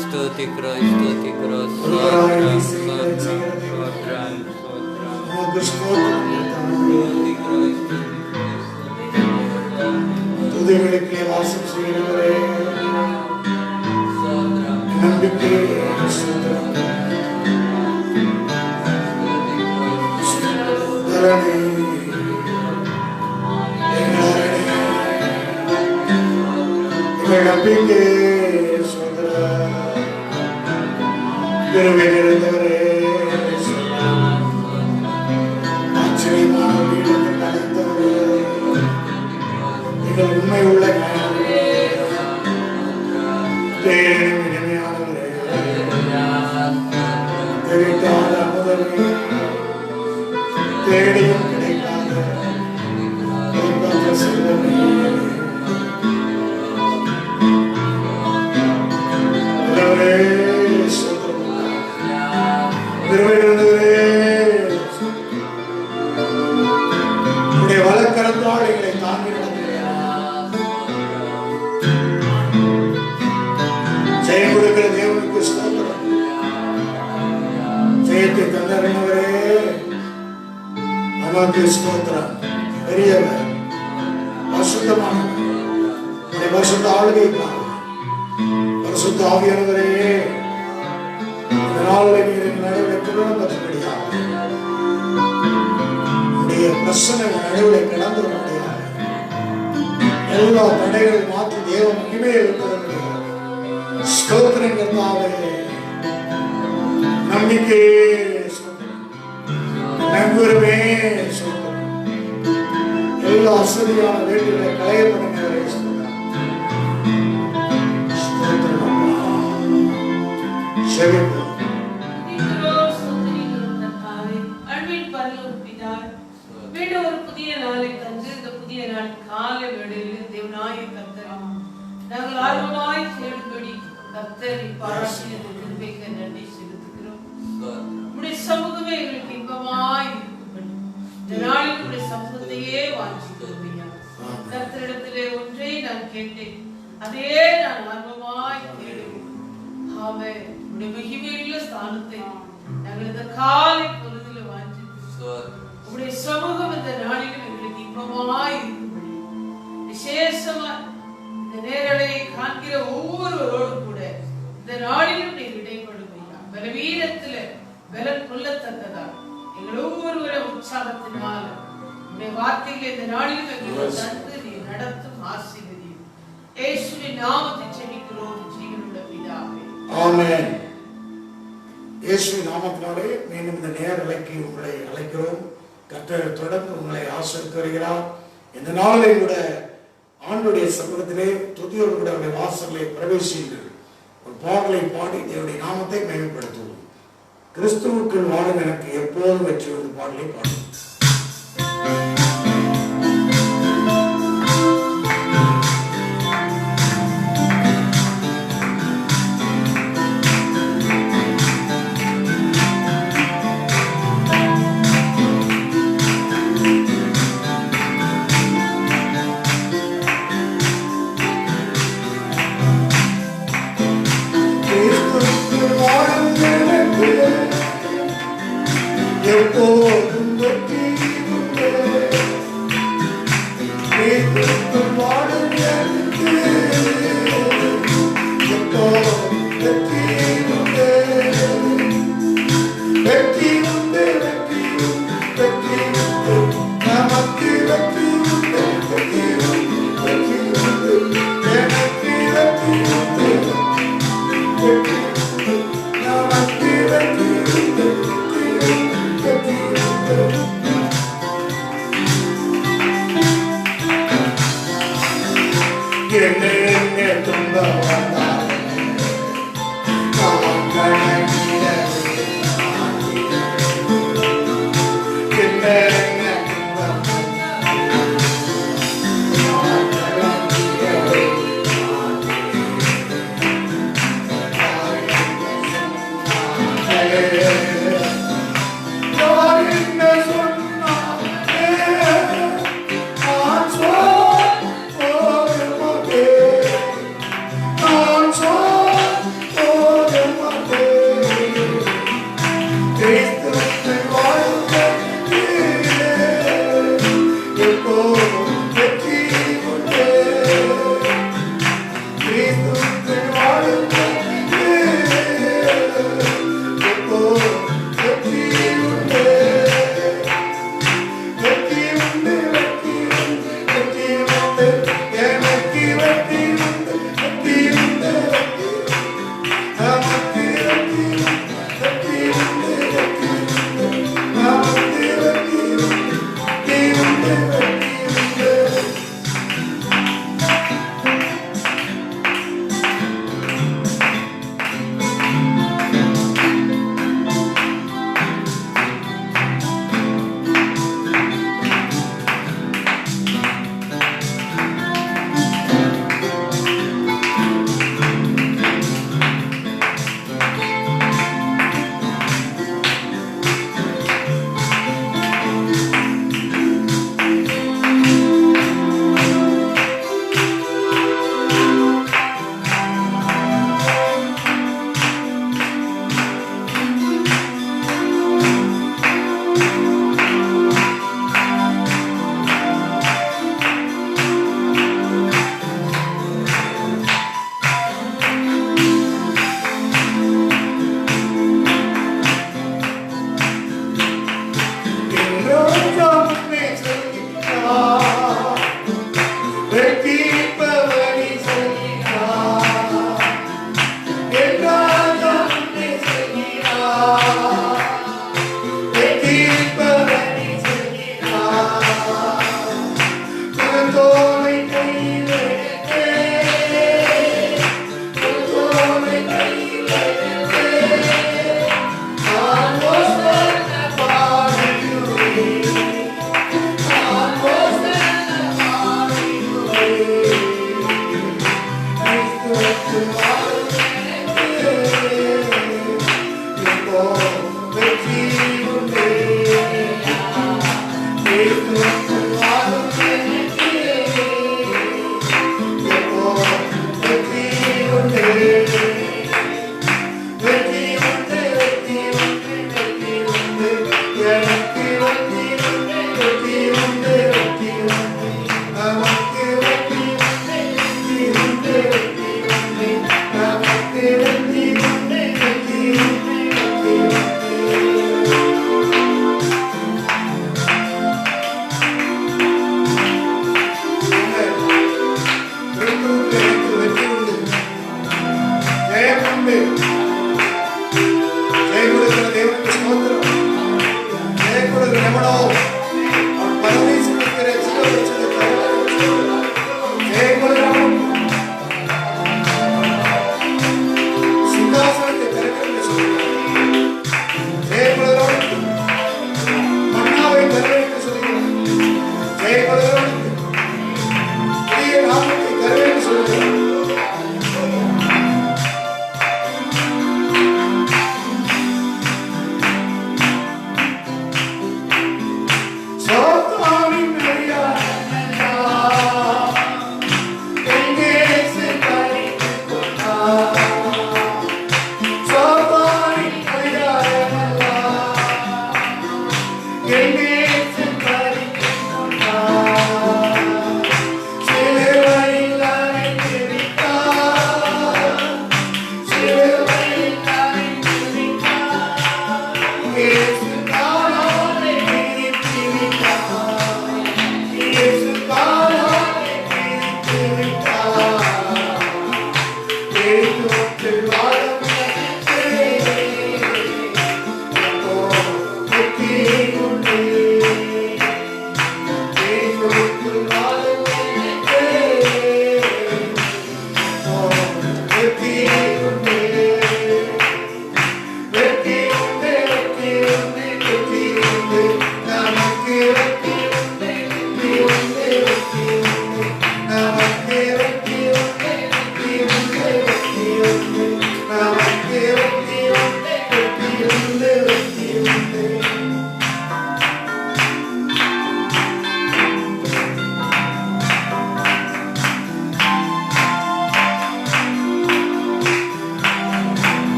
स्तुति करो स्तुति करो स्तोत्रम स्तोत्रम துதிகளுக்கு வாசம் செய்கிறவரே நம்பிக்கை நம்பிக்கை பெருமைகிறவரே ஆச்சரியமான வீடுகள் நடந்தவரே எங்கள் உண்மை உள்ள இனிமையானவரே தெரிவிக்காத அமுதமே தேடியும் கிடைக்காத செல்வமே வழக்கரத்தால் எங்களை தாங்கி ஜெயம் கொடுக்கிற தேவனுக்கு ஸ்தோத்திரம். ஜெயத்தை தந்தவரே நமக்கு ஸ்தோத்திரம். பெரியவர், பரிசுத்தமானவர், பரிசுத்த ஆளுகைக்காக பரிசுத்த ஆவியானவரே இந்த நாளில் நீர் நடுவில் திருமணம் பெற்றபடியாக உடைய பிரசனை நடுவில் கிடந்து முடியாது. எல்லா தடைகளை மாற்றி தேவ மகிமையை இருக்கிறது. ஸ்தோத்திரங்களாவே நம்பிக்கையே நம்புறவே எல்லா அசதியான வேண்டிய களையப்படுகிறவரை புதிய நாளை தந்து இந்த புதிய நாள் காலை வேளையில் தேவனாய கர்த்தர் நாங்கள் ஆர்வமாய் தேடும்படி கர்த்தரை பாராட்டினது கிருபைக்கு நன்றி செலுத்துகிறோம். உம்முடைய சமூகமே எங்களுக்கு இன்பமாய் இருக்கும்படி இந்த நாளில் உம்முடைய சமூகத்தையே வாஞ்சிக்கிறோம் ஐயா. கர்த்தரிடத்திலே ஒன்றை நான் கேட்டேன், அதே நான் ஆர்வமாய் தேடுவேன். ஆமென். உம்முடைய மகிமையுள்ள ஸ்தானத்தை நாங்கள் இந்த காலை பொழுதில் வாஞ்சிக்கிறோம். உம்முடைய சமூகம் இந்த நாளிலும் எங்களுக்கு இன்பமாய் இருக்கும்படி விசேஷமா இந்த நேரலையை காண்கிற ஒவ்வொருவரோடும் கூட இந்த நாளிலும் நீர் இடைப்படுமையா பலவீனத்துல பலன் கொள்ளத்தக்கதா எங்கள் ஒவ்வொருவரை உற்சாகத்தினால உடைய வார்த்தைகளை இந்த நாளிலும் எங்களுக்கு தந்து நீர் நடத்தும் ஆசீர்வதியும். இயேசுவின் நாமத்தை ஜெபிக்கிறோம் ஜீவனுள்ள பிதாவே. ஆமென். இயேசுவின் நாமத்தினாலே மீண்டும் இந்த நேரலைக்கு உங்களை அழைக்கிறோம். கர்த்தர் தொடர்ந்து உங்களை ஆசீர்வதித்து வருகிறார். இந்த நாளில் கூட ஆண்டுடைய சமூகத்திலே துதியோடு கூட அவருடைய வாசலை பிரவேசியுங்கள். ஒரு பாடலை பாடி தேவனுடைய நாமத்தை மேம்படுத்துவோம். கிறிஸ்துவுக்குள் வாழும் எனக்கு எப்போதும் வெற்றி வந்து பாடலை பாடுவோம். எப்போதும் வெற்றி உண்டு. கிறிஸ்துவுக்குள் வாழும் எனக்கு எப்போதும் வெற்றி உண்டு. வெற்றி உண்டு, வெற்றி உண்டு, வெற்றி உண்டு. நமக்கு வெற்றி உண்டு, வெற்றி உண்டு, வெற்றி உண்டு. எனக்கு வெற்றி உண்டு, வெற்றி உண்டு. நமக்கு வெற்றி உண்டு. என்ன துன்பம் வந்தாலும் நாம் கணக்கிடவே என்ன துன்பம் நாம் கணக்கிடவே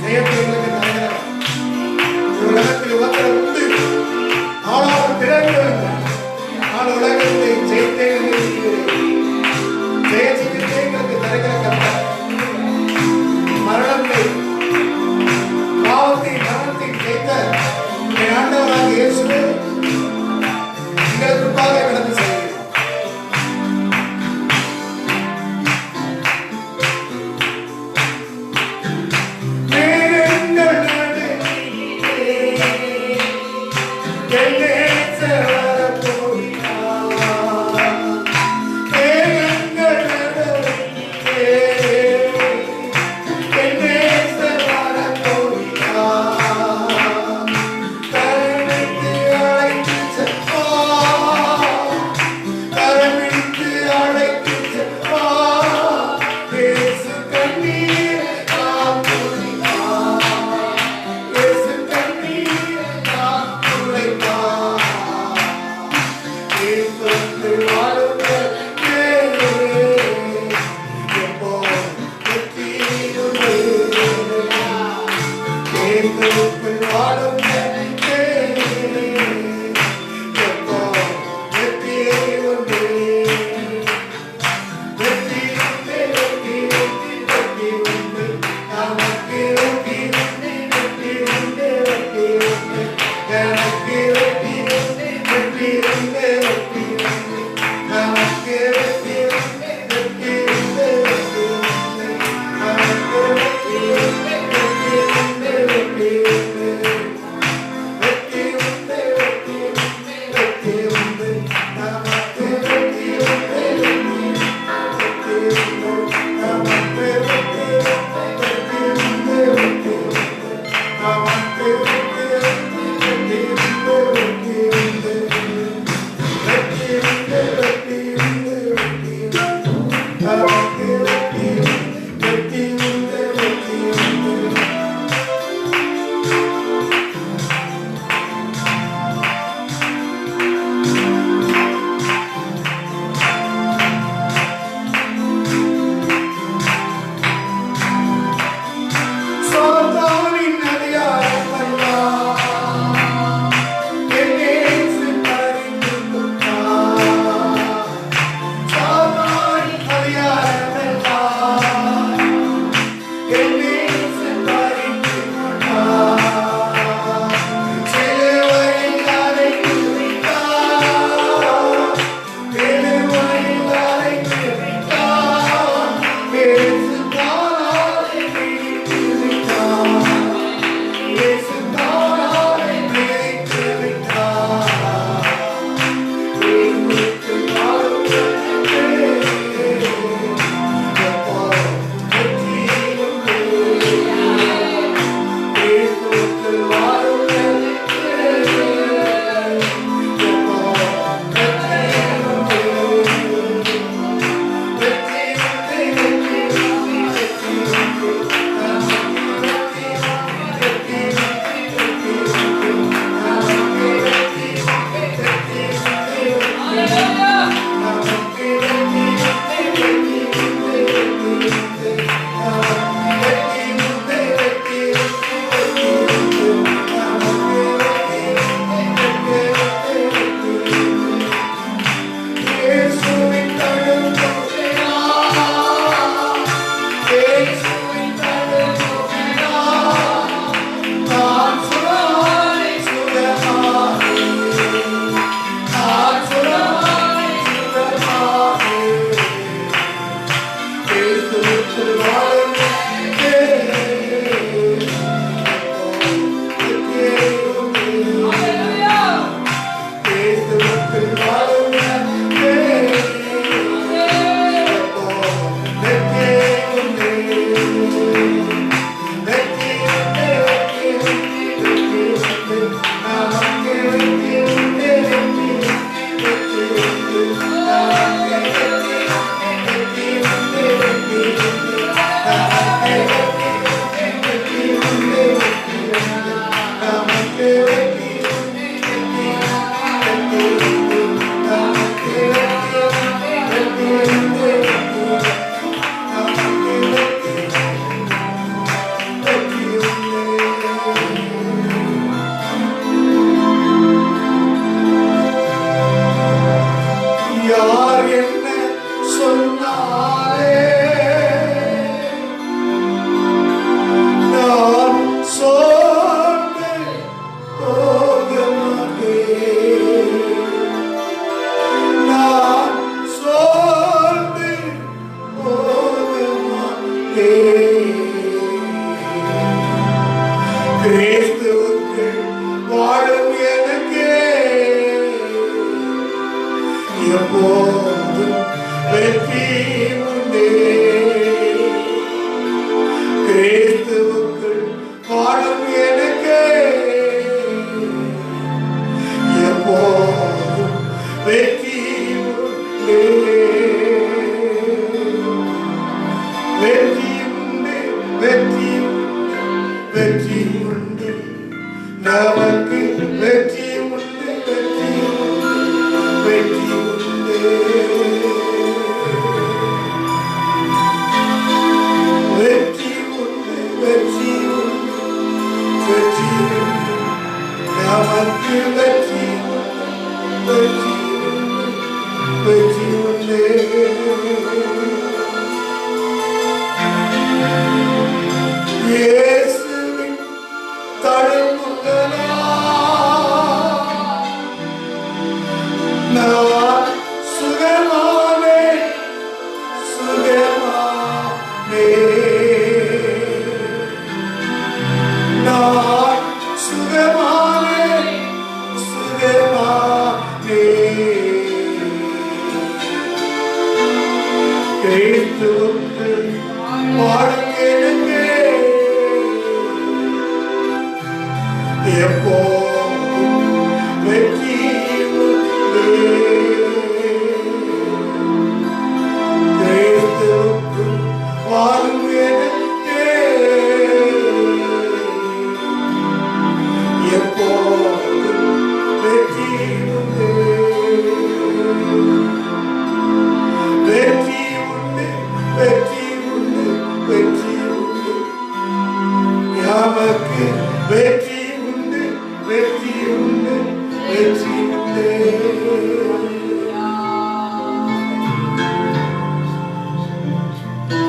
ஜெயத்தை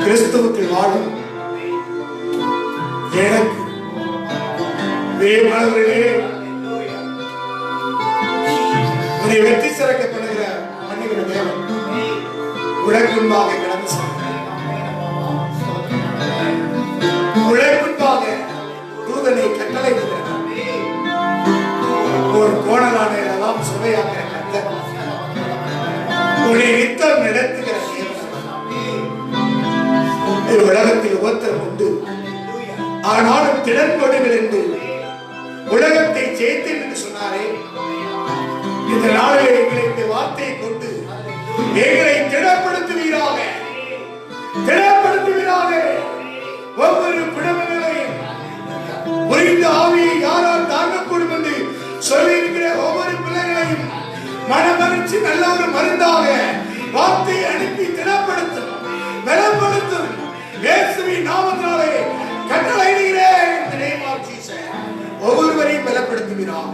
கிறிஸ்துவுக்குள் வாழும் எனக்கு உன்னை வெற்றி சிறக்க பண்ணுகிற தேவன் உழைக்குன்பாக கடந்து உழைக்குன்பாக தூதனை கட்டளை ஒரு கோணலான எல்லாம் சுவையாகிற கர்த்தர் உன்னை நித்தம் நடத்துகிற உலகத்தில் உபத்திரம் உண்டு, ஆனாலும் திடன்படுங்கள் என்று உலகத்தை ஜெயித்தேன் என்று சொன்னாரே. இந்த நாளில் எங்களை இந்த வார்த்தையை கொண்டு எங்களை திடப்படுத்துவீராக, திடப்படுத்துவீராக. ஒவ்வொரு குடும்பங்களையும் புரிந்த ஆவியை யாரால் தாங்கக்கூடும் என்று சொல்லியிருக்கிற ஒவ்வொரு பிள்ளைகளையும் மனமகிழ்ச்சி நல்ல ஒரு மருந்தாக வார்த்தையை அனுப்பி திடப்படுத்தும், பலப்படுத்தும். இயேசுவின் நாமத்தினாலே கட்டளையிடுகிறேன். in the name of Jesus. ஒவ்வொருவரையும் பலப்படுத்துவீராக.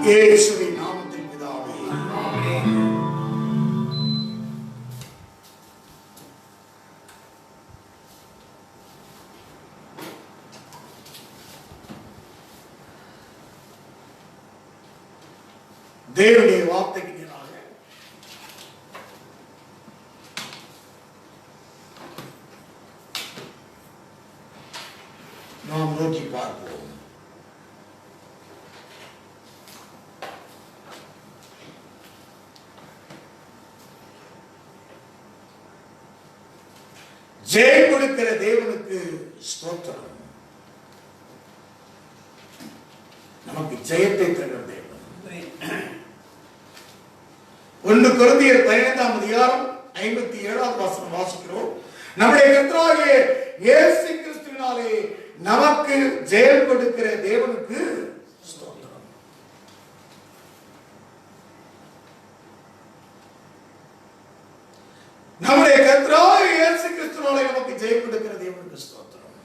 இயேசுவின் நாமத்தில் பிதாவே, ஆமென். தேவனுடைய வார்த்தைக்கு நாம் நோக்கி பார்ப்போம். ஜெயம் கொடுக்கிற தேவனுக்கு ஸ்தோத்திரம். நமக்கு ஜெயத்தை தருகிற தேவன். 1 கொரிந்தியர் 15ஆம் அதிகாரம் 57ஆவது வசனம் வாசிக்கிறோம். நம்முடைய கர்த்தராகிய இயேசு கிறிஸ்துவினாலே நமக்கு ஜெயம் கொடுக்கிற தேவனுக்கு ஸ்தோத்திரம். நம்முடைய கர்த்தராகிய இயேசு கிறிஸ்துவினாலே நமக்கு ஜெயம் கொடுக்கிற தேவனுக்கு ஸ்தோத்திரம்.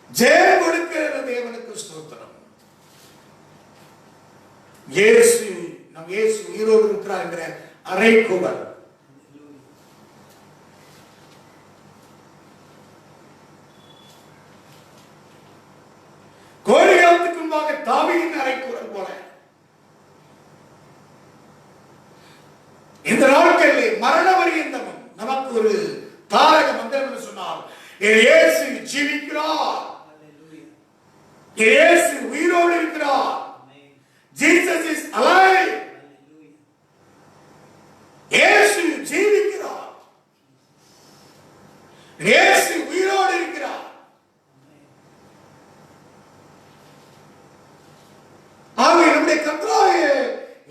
ஜெயம் கொடுக்கிற தேவனுக்கு ஸ்தோத்திரம். இயேசு நம் இயேசு உயிரோடு இருக்கிறார் என்கிற அறைகூவல். கோலியாத்துக்கு முன்பாக தாவீதின் அறைகூவல் போல இந்த நாட்களில் மரண பரியந்தமும் நமக்கு ஒரு தாரக மந்திரம் என்று சொன்னால் இயேசு ஜீவிக்கிறார், இயேசு உயிரோடு இருக்கிறார். Jesus is alive. இயேசு ஜீவிக்கிறார், இயேசு உயிரோடு இருக்கிறார். ஆகவே நம்முடைய கர்த்தராகிய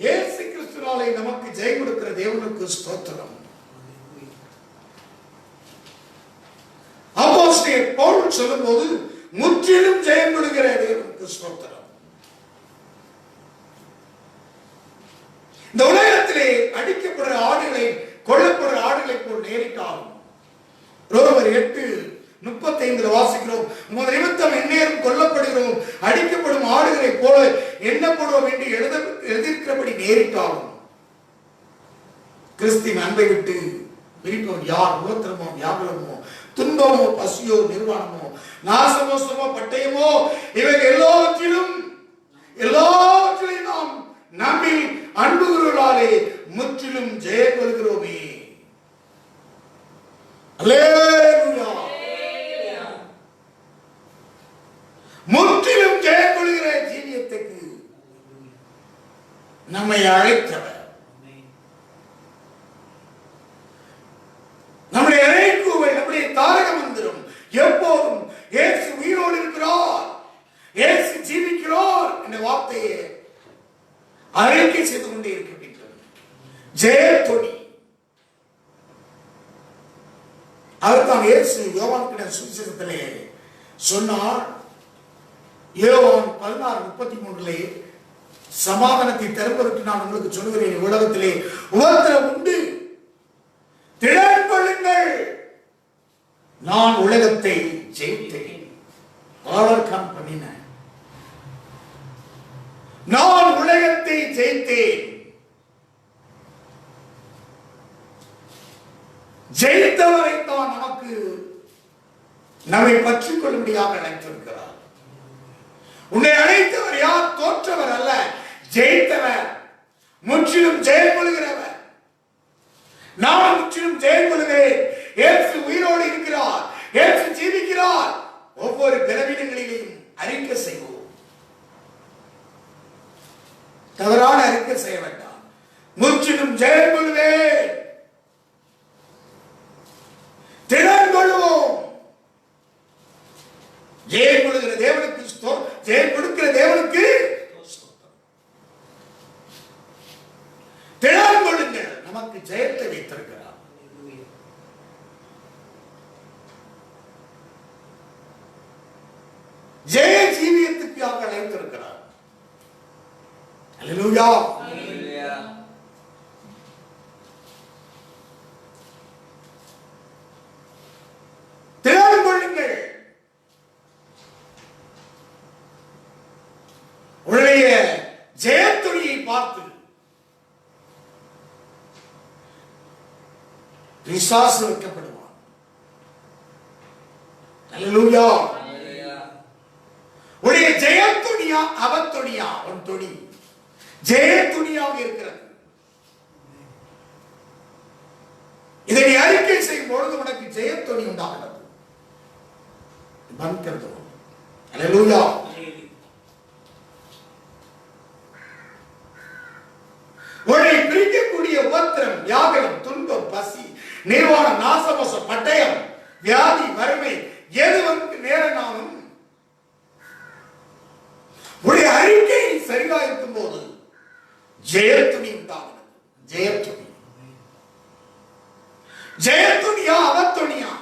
இயேசு கிறிஸ்துவினாலே நமக்கு ஜெயம் கொடுக்கிற தேவனுக்கு ஸ்தோத்திரம். அப்போஸ்தலர் பவுல் சொல்லும்போது முற்றிலும் ஜெயம் கொடுக்கிற தேவனுக்கு ஸ்தோத்திரம். இந்த உலகத்திலே அடிக்கப்படுற ஆடுகளை கொல்லப்படுற ஆடுகளை போல் நேரிட்டாலும் ரோமர் 8:35 வாசிக்கிறோம். உமது நிமித்தம் எந்நேரம் கொல்லப்படுகிறோம், அடிக்கப்படும் ஆடுகளை போல எண்ணப்படுவோம் என்று எழுதியிருக்கிறபடி நேரிட்டாலும் கிறிஸ்துவின் அன்பை விட்டு பிரிப்பவன் யார்? உபத்திரமோ, வியாகுலமோ, துன்பமோ, பசியோ, நிர்வாணமோ, நாசமோசமோ, பட்டயமோ, இவைகள் எல்லாவற்றிலும் நாம் நம்பி அன்புகிறாலே முற்றிலும் ஜெயம் கொள்கிறோமே. அல்லேலூயா. முற்றிலும் ஜெயம் கொள்கிற ஜீவியத்துக்கு நம்மை அழைத்தவர், நம்முடைய அழைப்புவை, நம்முடைய தாரக மந்திரம் எப்போதும் இயேசு உயிரோடு இருக்கிறார், இயேசு ஜீவிக்கிறார் என்ற வார்த்தையை அறிக்கை செய்து கொண்டே இருக்கின்றது. ஜெயத்தொனி. அதுதான் இயேசு யோவான் சுவிசேஷத்திலே சொன்னார். யோவான் 16:33 சமாதானத்தை தருவதற்கு நான் உங்களுக்கு சொல்கிறேன், உலகத்திலே உபத்திரவம் உண்டு, திடன் கொள்ளுங்கள், நான் உலகத்தை ஜெயித்தேன். ஓவர்கம் பண்ணின, நான் உலகத்தை ஜெயித்தேன். ஜெயித்தவரை தான் நமக்கு நம்மை பற்றிக் கொள்ளும்படியாக அழைத்திருக்கிறார். உன்னை அழைத்தவர் யார்? தோற்றவர் அல்ல, ஜெயித்தவர், முற்றிலும் ஜெயம் கொள்கிறவர். நான் முற்றிலும் ஜெயம் கொள்கிறேன். இயேசு உயிரோடு இருக்கிறார், இயேசு ஜீவிக்கிறார். ஒவ்வொரு பலவீனங்களிலும் அறிக்கை செய்வோம். தவறான அறிக்கை செய்ய வேண்டாம். முற்றிலும் ஜெயம் கொள்வேன், திடன் கொள்வோம். ஜெயம் கொடுக்கிற தேவனுக்கு ஜெயம் கொடுக்கிற தேவனுக்கு திடன் கொள்ளுங்கள், நமக்கு ஜெயத்தை வைத்திருக்கிறார். ஜெய ஜீவியத்துக்கு அழைத்திருக்கிறார். அல்லேலூயா. திடன் கொள்ளுங்கள். உன்னுடைய ஜெயத்துணியை பார்த்து பிசாசு வைக்கப்படுவான். அல்லேலூயா. உடைய ஜெயத்துணியா அவத்துணியா? உன் துணி ஜெயத்துணியாக இருக்கிறது. இதை நீ அறிக்கை செய்யும் பொழுது உனக்கு ஜெயத்துணி உண்டாகிறது. பன்கிறது. அல்லேலூயா. உன்னை பிரிக்கக்கூடிய உபத்திரம், வியாகுலம், துன்பம், பசி, நிர்வாணம், நாசமோசம், பட்டயம், வியாதி, வறுமை எது வந்து நேரனாலும் உடைய அறிக்கை சரியா இருக்கும் போது ஜெயத்துணி உண்டாகிறது. ஜெயத்துணி. ஜெயத்துணியா அவத்துணியா?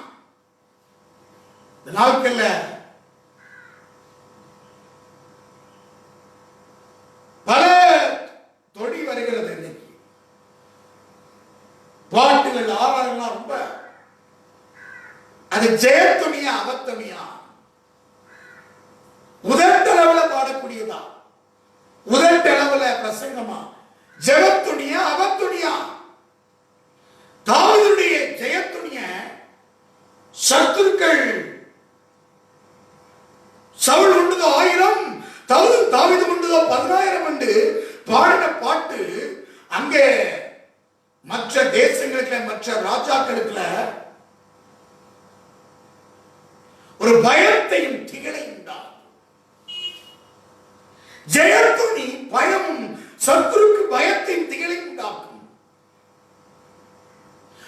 இந்த நாட்கள்ல பல தொடி வருகிறது. இன்னைக்கு பாட்டுகள் ஆறாறுலாம் ரொம்ப அது ஜெயத்துணியா அவத்துணியா? உதட்டளவுல பாடக்கூடியதா, உதட்டளவுல பிரசங்கமா? ஜெயத்துணியா அவத்துணியா? தாவீதுடைய ஜெயத்துணிய சத்துருக்கள் சவுல் உண்டதோ 1000, தாவீது உண்டதோ 10000 என்று பாடின பாட்டு அங்கே மற்ற தேசங்களுக்குள்ள மற்ற ராஜாக்களுக்குள்ள ஒரு பயத்தையும் திகழையும் உண்டாகும். ஜெயத்துணி பயமும் சத்துருக்கு பயத்தையும் திகழையும் உண்டாக்கும்.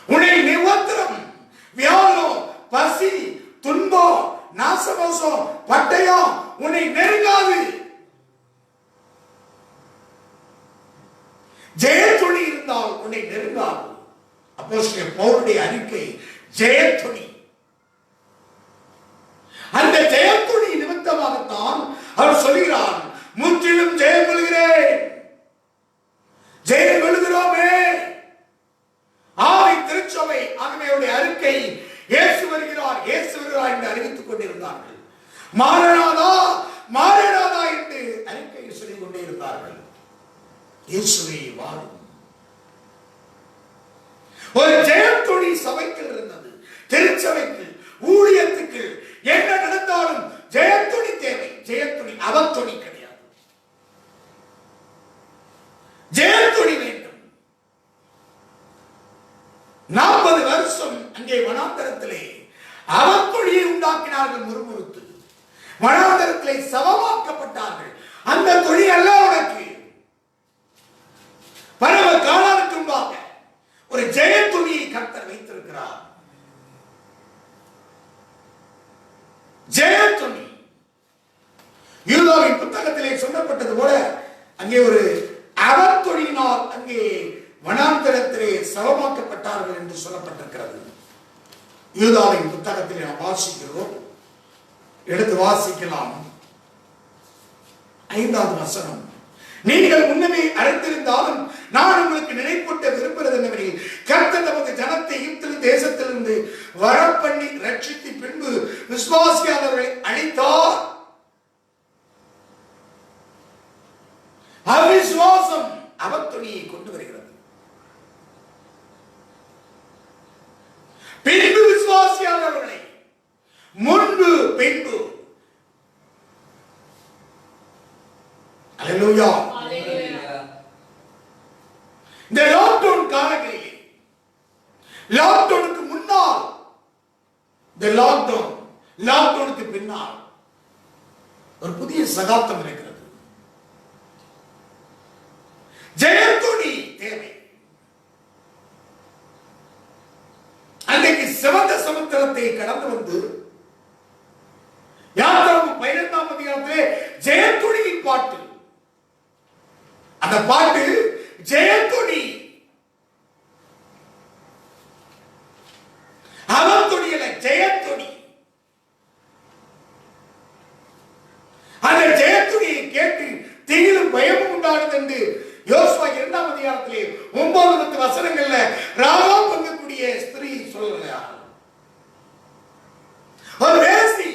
உன்னை நிவத்திரம், வியாழம், பசி, துன்பம், நாசமோசம், பட்டயம் உன்னை நெருங்காது. ஜெயத்துணி இருந்தால் உன்னை நெருங்காது. அப்போஸ்தலர் பவுலுடைய அறிக்கை ஜெயத்துணி. அந்த ஜெயத்துணி நிமித்தமாகத்தான் அவர் சொல்கிறார், முற்றிலும் ஜெயம் கொள்கிறேன். ஜெயம் கொள்கிறோமே. ஆவி திருச்சபை ஆகியோருடைய அறிக்கை இயேசு வருகிறார், இயேசு வருகிறார் என்று அறிவித்துக் கொண்டிருந்தார்கள். மாரநாதா, மாரநாதா என்று அறிக்கை சொல்லிக் கொண்டே இருந்தார்கள். இயேசுவே வாரும். ஒரு ஜெயத்துணி சபைக்கு இருந்தது. திருச்சபைக்கு, ஊழியத்துக்கு என்ன நடந்தாலும் ஜெயத்துணி தேவை. ஜெயத்துணி அவத்துணி கிடையாது. ஜெயத்துணி வேண்டும். 40 வருஷம் அங்கே வனாந்தரத்திலே அவத்துணியை உண்டாக்கினார்கள். முறுமுறுத்து வனாந்தரத்திலே சவமாக்கப்பட்டார்கள். அந்த துணி அல்ல உனக்கு. பரவ காலானுக்கு முன்பாக ஒரு ஜெயத்துணியை கர்த்தர் வைத்திருக்கிறார். ஜெயத்துணி. யூதாவின் புத்தகத்திலே சொல்லப்பட்டது போல அங்கே ஒரு அவத்துணியினால் அங்கே வனாந்தரத்திலே சவமாக்கப்பட்டார்கள் என்று சொல்லப்பட்டிருக்கிறது. யூதாவின் புத்தகத்திலே நாம் வாசிக்கிறோம். எடுத்து வாசிக்கலாம். 5வது வசனம். நீங்கள் முன்னமே அறிந்திருந்தாலும் நான் உங்களுக்கு நினைப்பூட்ட விரும்புகிறது என்னவெனில், கர்த்தர் நமது ஜனத்தை எகிப்து தேசத்திலிருந்து வரப்பண்ணி ரட்சித்து பின்பு விசுவாசியாதவர்களை அழித்தார். அவிசுவாசம் அவத்துணியை கொண்டு வருகிறது. பின்பு விசுவாசியாதவர்களை, முன்பு பின்பு. அல்லேலூயா. இந்த லாக்டவுன் காலங்களில், லாக்டவுனுக்கு முன்னால், இந்த லாக்டவுனுக்கு பின்னால் ஒரு புதிய சகாப்தம் இருக்கிறது. ஜெயத்துணி தேவை. அன்றைக்கு சிவந்த சமுத்திரத்தை கடந்து வந்து யாத்திராகமம் 12ஆம் அதிகாரத்திலே ஜெயத்துணியின் பாட்டு. அந்த பாட்டு ஜெயத்துணி. அவத்துணி அல்ல, ஜெயத்துணி. அந்த ஜெயத்துணியை கேட்டு திகிலும் பயமும் உண்டானது என்று யோசுவா 2ஆம் அதிகாரத்திலே 9 வசனங்கள்ல ராகா பங்கக்கூடிய ஸ்திரீ சொல்றார். ஒரு வேசி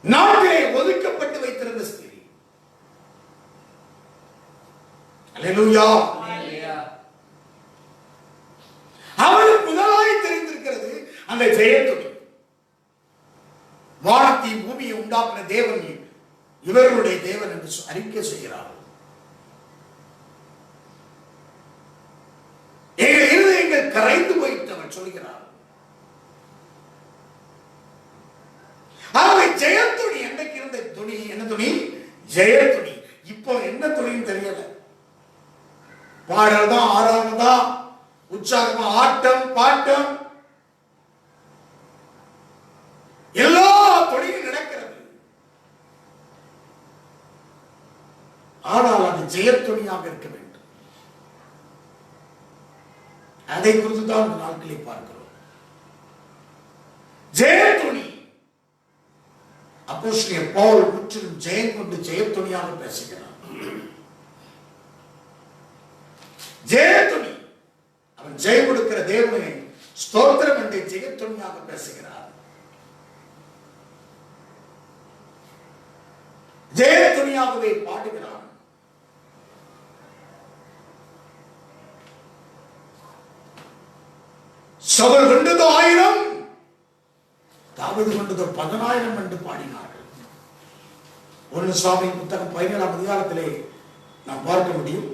நாட்டிலே ஒதுக்கப்பட்டு வைத்திருந்த ஸ்திரீ. அல்லேலூயா. அவளுக்கு முதலாய் தெரிந்திருக்கிறது அந்த ஜெயத்துணி. வானத்தையும் பூமியை உண்டாக்கின தேவன் இவர்களுடைய தேவன் என்று அறிக்கை செய்கிறார். எங்கள் இருதயங்கள் கரைந்து போயிட்டு அவர் சொல்கிறார். ஆகவே ஜெயத்துணி. என்னைக்கு இருந்த துணி என்ன துணி? ஜெயத்துணி. இப்போ என்ன துணின்னு தெரியல. பாடல் தான், ஆராதனை தான், உற்சாகமா ஆட்டம் பாட்டம் எல்லா தொழிலும் நடக்கிறது. ஆனால் அது ஜெயத்துணியாக இருக்க வேண்டும். அதை குறித்து தான் இந்த நாட்களை பார்க்கிறோம். ஜெயத்துணி. அப்போஸ்தலன் பவுல் முற்றிலும் ஜெயம் கொண்டு ஜெயத்துணியாக பேசுகிறார். ஜெயத்துணி. அவன் ஜெயம் கொடுக்கிற தேவனை ஸ்தோத்திரம் என்று ஜெயத்துணியாக பேசுகிறார். ஜெயத்துணியாகவே பாடுகிறான். சவுல் கொண்டது 1000, தாவீது கொண்டது 10,000 என்று பாடினார்கள். 1 சாமுவேல் புத்தகம் 17ஆம் அதிகாரத்திலே நாம் பார்க்க முடியும்.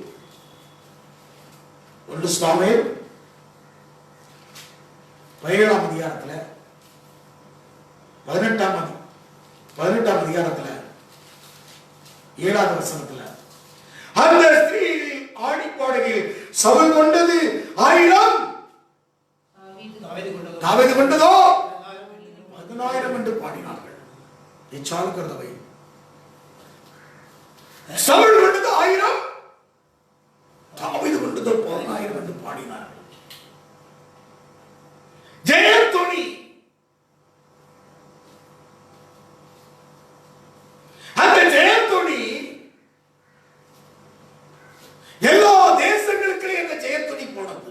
1 சாமுவேல் 17ஆம் அதிகாரத்தில் 18ஆம் அதிகாரத்தில் 7வது வசனத்துல அந்த ஸ்திரீ ஆடி பாடுகையில் சவுல் கொண்டது 1000, தாவீது கொண்டதோ 10,000 என்று பாடினார்கள். இச்சாலுக்கிறதவை சவுல் கொண்டது 1000, தாவீது கொண்டதோ 10,000 என்று பாடினார்கள். ஜெயத்துணி. அந்த ஜெயத்துணி எல்லா தேசங்களுக்கு அந்த ஜெயத்துணி போனது.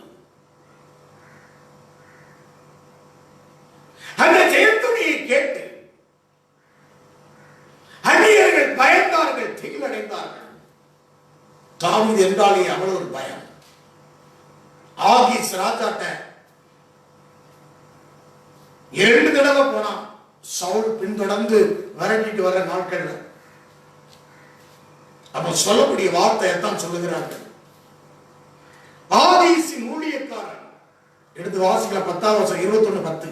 அந்த ஜெயத்துணியை கேட்டு அந்நியர்கள் பயந்தார்கள், திகிலடைந்தார்கள். தாவீது என்றாலே அவ்வளவு ஒரு பயம். ஆகீஸ் ராஜாட்ட 2 தடவை போனான். சவுல் பின்தொடர்ந்து விரட்டிட்டு வர நாட்கள். அப்ப சொல்லக்கூடிய வார்த்தையத்தான் சொல்லுகிறார்கள். ஆகீசின் ஊழியக்காரன் எடுத்து வாசிக்கலாம். 10ஆம் வசனம் 21:10.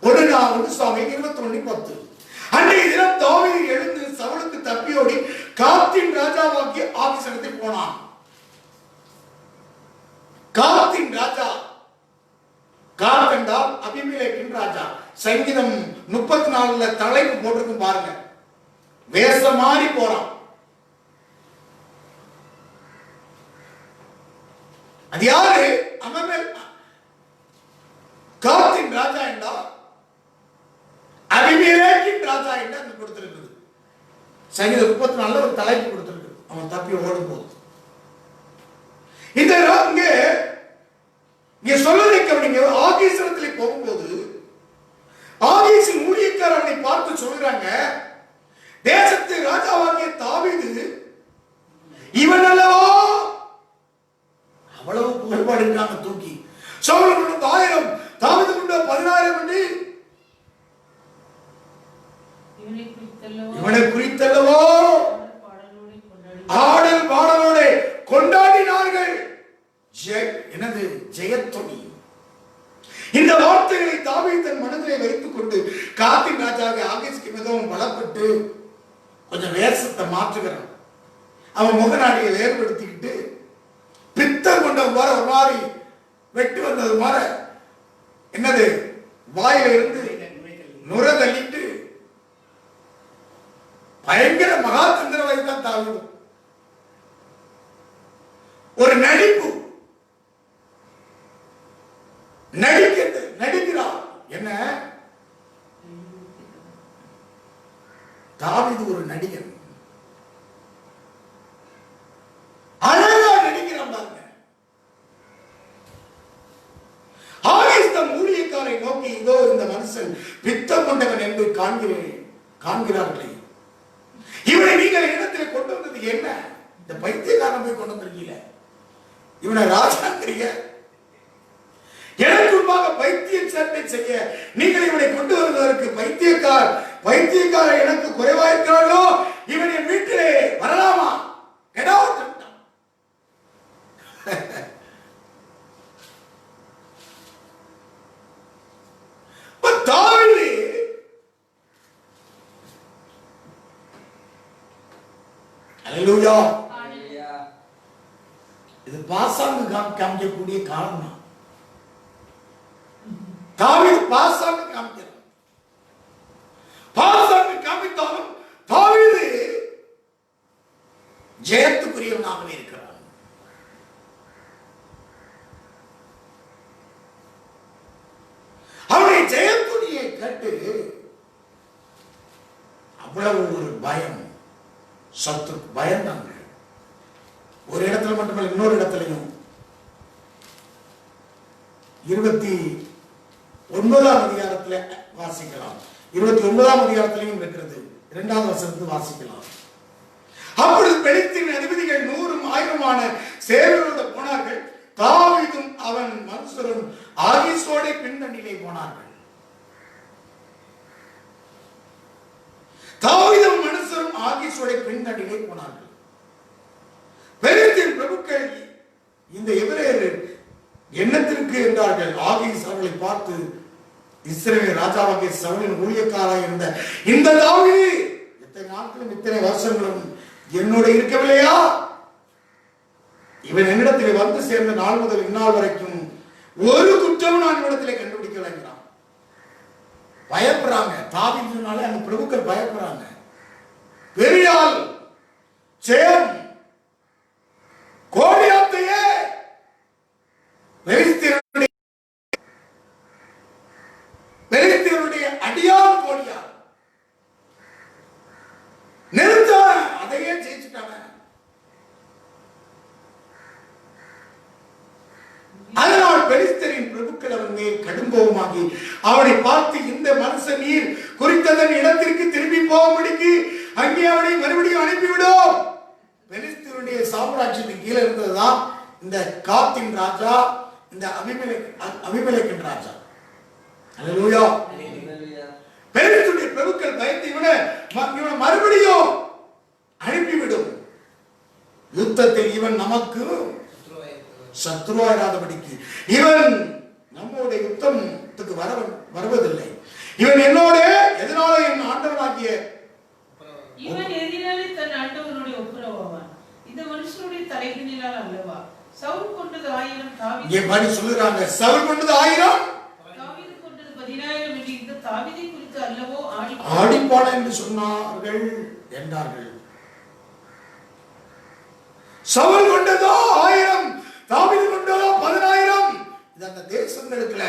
1 சாமுவேல் 21:10. அன்றைய தினம் தாவீது எழுந்து சவுலுக்கு தப்பியோடி காத்தின் ராஜாவாகிய ஆகீசிடத்தில் போனான். காத்தின் ராஜா, காத் என்றால் அபிமெலேக்கின் ராஜா. சங்கீதம் 34 தலைப்பு போட்டிருக்கும் பாருங்க. வேஷம் மாறி போறான். அது யாரு? காத்தின் ராஜா என்றா அபிமெலேக்கின் ராஜா என்று அங்க கொடுத்திருக்கிறது. சங்கீதம் 34 ஒரு தலைப்பு கொடுத்திருக்கு. அவன் தப்பி ஓடும் போது இந்த இங்க சொல்வதை கவனிங்க. ஆகீசிடத்தில் போகும்போது ஆகீசின் ஊழியக்காரர் அவனை பார்த்து சொல்றாங்க, தேசத்து ராஜாவாகிய தாவீது இவன் அல்லவா? அவ்வளவு புகழ்பாடு இருக்காங்க. தூக்கி சவுல் கொண்டது 1000, தாவீது கொண்டது 10,000 என்று இவனை குறித்தல்லவோ ஆடல் பாடலோட கொண்டாடினார்கள். என்னது? ஜெயத்துணி. இந்த வார்த்தைகளை தாவீது தன் மனதிலே வைத்துக் கொண்டு காத்தின் ராஜாவை ஆகீசுக்கு மிகவும் பலப்பட்டு கொஞ்சம் வேஷத்தை மாற்றுகிறான். அவன் முகநாடியை வேறுபடுத்திக்கிட்டு பித்தம் கொண்ட ஒரு மாதிரி வெட்டு வந்தது மாதிரி என்னது வாயில இருந்து நுர தள்ளிட்டு பயங்கர மகாச்சந்திரவை தான் தாவீது. ஒரு நடிப்பு நடிக்கிறார். என்ன? தாவீது ஒரு நடிகன். அழகா நடிக்கிறான் பாருங்க. ஆகீஸ் தம் ஊழியக்காரை நோக்கி, இதோ இந்த மனுஷன் பித்தம் கொண்டவன் என்று காண்கிறார்களே, இவனை நீங்கள் இடத்தில் கொண்டு வந்தது என்ன? இந்த பைத்தியக்காரன் போய் கொண்டு வந்திருக்கீங்க. இவனை ராஜாங்கிறீங்க. எனக்கு முன்பாக பைத்திய சேட்டை செய்ய நீங்கள் இவனை கொண்டு வருவதற்கு பைத்தியக்கார எனக்கு குறைவாயிருக்கிறார்களோ? இவன் என் வீட்டிலே வரலாமா? தாவீது அல்லேலூயா இது பாசாங்கு காமிக்கக்கூடிய காரணம். தாவீது பாசாங்கு காமிக்கிறார். பாசாங்கு காமித்தாலும் தாவீது ஜெயத்துக்குரியவனாகவே இருக்கிறார். அவருடைய ஜெயத்துணியை கேட்டு அவ்வளவு ஒரு பயம், சத்து பயந்தாங்க. ஒரு இடத்துல மட்டுமல்ல, இன்னொரு இடத்துலையும் 29ஆம் அதிகாரத்துல வாசிக்கலாம். 29ஆம் அதிகாரத்திலையும் இருக்கிறது. 2வது வசனத்தை வாசிக்கலாம். அப்பொழுது பெலிஸ்தரின் அதிபதிகள் 100 1000 சேவகரோடு போனார்கள். தாவீதும் அவன் மனுஷரும் ஆகீசோட பின்னணியிலே போனார்கள். தாவீதும் மனுஷரும் ஆகீசோட பின்னணியிலே போனார்கள். பெலிஸ்தரின் பிரபுக்கள் இந்த எபிரேயர் என்னத்திற்கு என்றார்கள். ஆகீஸ் அவர்களை பார்த்து, இஸ்ரவேல் ராஜாவாகிய சவுலின் ஊழியக்காராய் இருந்த இந்த தாவீது இத்தனை நாட்களும் இத்தனை வருஷங்களும் என்னோட இருக்கவில்லையா? இவன் என்னிடத்தில் வந்து சேர்ந்த நாள் முதல் இந்நாள் வரைக்கும் ஒரு குற்றம் நான் இவ்விடத்திலே கண்டுபிடிக்கலைங்கிறான். பயப்படுறாங்க. தாவீதுனாலே அந்த பிரபுக்கள் பயப்படுறாங்க. பெரியாள் ஜெயம் கோலியாத்தையே பெலிஸ்தருடைய அடியான் கோலியாத் நிறுத்த அதையே ஜெயிச்சுட்டாங்க. அதனால் பெலிஸ்தரின் பிரபுக்கள் அவன் மேல் கடும்போகமாகி அவனை பார்த்து, இந்த மனுஷன் நீர் குறித்ததன் இடத்திற்கு திரும்பி போகும்படிக்கு அங்கே அவனை மறுபடியும் அனுப்பிவிடும். பெலிஸ்தருடைய சாம்ராஜ்யத்தின் கீழே இருந்ததுதான் இந்த காத்தின் ராஜா, இந்த அபிமெலேக்கின் ராஜா. அல்லேலூயா. பெலிஸ்தருடைய பிரபுக்கள் பயந்து இவனை மறுபடியும் அனுப்பிவிடும். யுத்தத்தில் இவன் நமக்கு சத்ருவாயிராதபடிக்கு, இவன் நம்முடைய யுத்தத்துக்கு வருவதில்லை. இவன் என்னோட எதனால என் ஆண்டவனாகிய இவன் எதிராளி தன் ஆண்டவனுடைய ஒப்புரவாவான். இந்த மனுஷனுடைய தலைகளினால் அல்லவா சவுல் கொண்டது 1000, தாவீது எப்படி சொல்லுறாங்க? சவுல் கொண்டது 1000, தாவீது கொண்டது 10000 என்று இந்த தாவீதை குறித்து அல்லவோ ஆடிப்பான என்று சொன்னார்கள் என்றார்கள். சவுல் கொண்டதோ 1000, தாவீது கொண்டதோ 10000. இது அந்த தேசங்களுக்குள்ள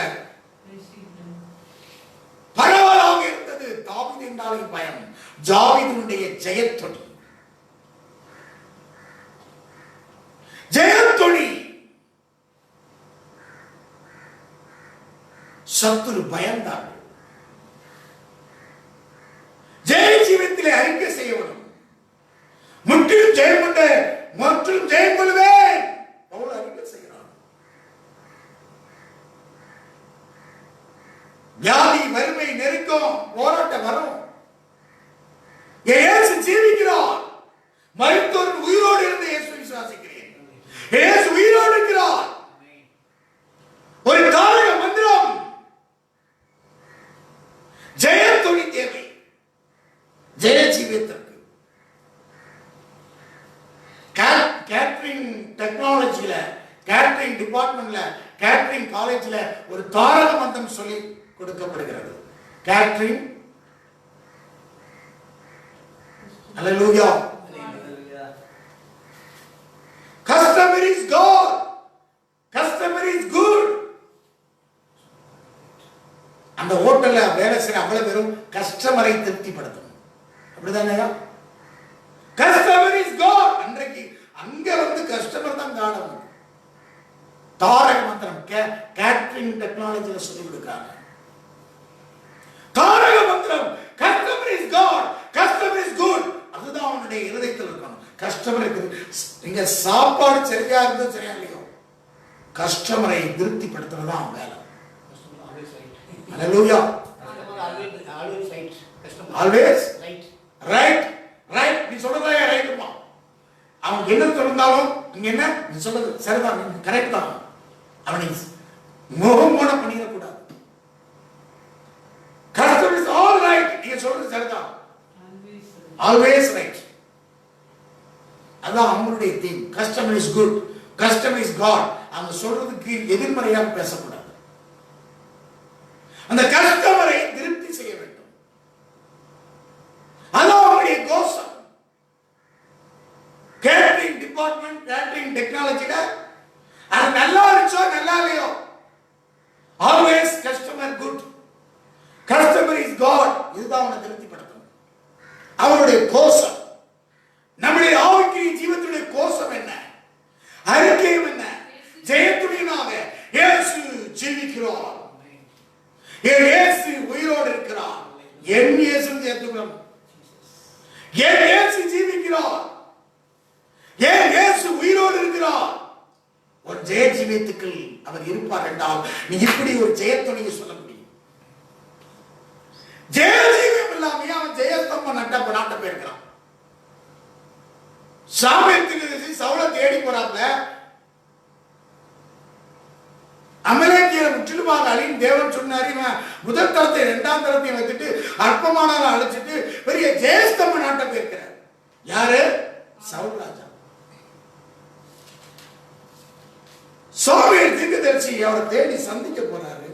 பரவலாக இருந்தது. தாவீது என்றாலே பயம். தாவீதுடைய ஜெயத்தொடி, ஜெயத்தொடி. சத்துரு பயந்தார்கள். ஜெய ஜீவத்திலே அறிக்கை செய்யணும். முற்றிலும் ஜெயம் கொண்ட மற்றும் ஜெயம் கொள்வேன் பவுல் அறிக்கை செய்கிறான். வியாதி, வறுமை, நெருக்கம், போராட்டம் வரும். இயேசு ஜீவிக்கிறார். மரித்தோர் உயிரோடு இருந்து இயேசு விசுவாசிக்கிறேன். இயேசு உயிரோடு இருக்கிறார். ஒரு தாரக மந்திரம், ஜெயத்தொடி தேவை ஜெய ஜீவியத்திற்கு. கேட்டரிங் டெக்னாலஜில, கேட்டரிங் டிபார்ட்மெண்ட்ல, கேட்டரிங் காலேஜ்ல ஒரு தாரக மந்திரம் சொல்லி கொடுக்கப்படுகிறது. Catering. Hallelujah. Customer is God. Customer is good. அந்த ஹோட்டல்ல வேலை செய்யற அவ்வளவு பேரும் கஸ்டமரை திருப்திப்படுத்தணும். அப்படிதானே? Customer is God. அன்றைக்கு அங்க வந்து கஸ்டமர் தான் காணணும். தாரக மந்திரம் கேட்டரிங் டெக்னாலஜில சொல்லி கொடுக்கிறாங்க. தாரக மந்திரம் customer is God, customer is good. அதுதான் அவனுடைய இருதயத்தில் இருக்கணும். கஸ்டமருக்கு நீங்க சாப்பாடு சரியா இருந்தா சரியா இல்லையோ, கஸ்டமரை திருப்திப்படுத்துறது தான் வேலை. அல்லேலூயா. Always right. ரைட். நீ சொல்றதா ரைட்டுமா? அவன் என்ன சொன்னாலும் நீங்க என்ன நீ சொல்றது சரிதான், கரெக்ட் தான். அவனை மோகமோன பண்ணிட கூடாது. Customer is all right. நீங்க சொல்றது சரிதான். Always right. அதான் அவங்களுடைய theme. Customer is good, custom is God. அவங்க சொல்றதுக்கு எதிர்மறையாக பேசக்கூடாது. அந்த கஸ்டமரை திருப்தி செய்ய வேண்டும். அதான் அவருடைய கோஷம். கேட்டரிங் டிபார்ட்மெண்ட், கேட்டரிங் டெக்னாலஜில அது நல்லா இருந்துச்சோ நல்லா இல்லையோ, always customer good, customer is God. இதுதான் அவனை திருப்திப்படுத்தணும். அவனுடைய கோஷம். நம்முடைய ஆவிக்குரிய ஜீவத்துடைய கோஷம் என்ன? அறிக்கையும் என்ன? ஜெயத்துடையனாக இயேசு ஜீவிக்கிறார், என் இயேசு உயிரோடு இருக்கிறார், என் இயேசு ஜெயத்துடன், என் இயேசு ஜீவிக்கிறார், என் இயேசு உயிரோடு இருக்கிறார். ஒரு ஜெய ஜீவித்துக்கள் அவர் இருப்பார் என்றால் நீ இப்படி ஒரு ஜெயத்துணையை சொல்ல முடியும். ஜெய ஜீவியம் இல்லாம அவன் ஜெயஸ்தம்பம் நாட்ட போயிருக்கிறான். சாமியத்தில் சவுலை தேடி போறாப்ல, அமலேக்கியரை முற்றிலுமாக அழியும் தேவன் சொன்னாரு. முதல் தரத்தை இரண்டாம் தரத்தையும் வைத்துட்டு அற்பமான அழைச்சிட்டு பெரிய ஜெயஸ்தம்ப நாட்டை போயிருக்கிறார். யாரு? சவுல் ராஜா. சாமியல் தீர்க்கதரிசி அவரை தேடி சந்திக்க போறாரு.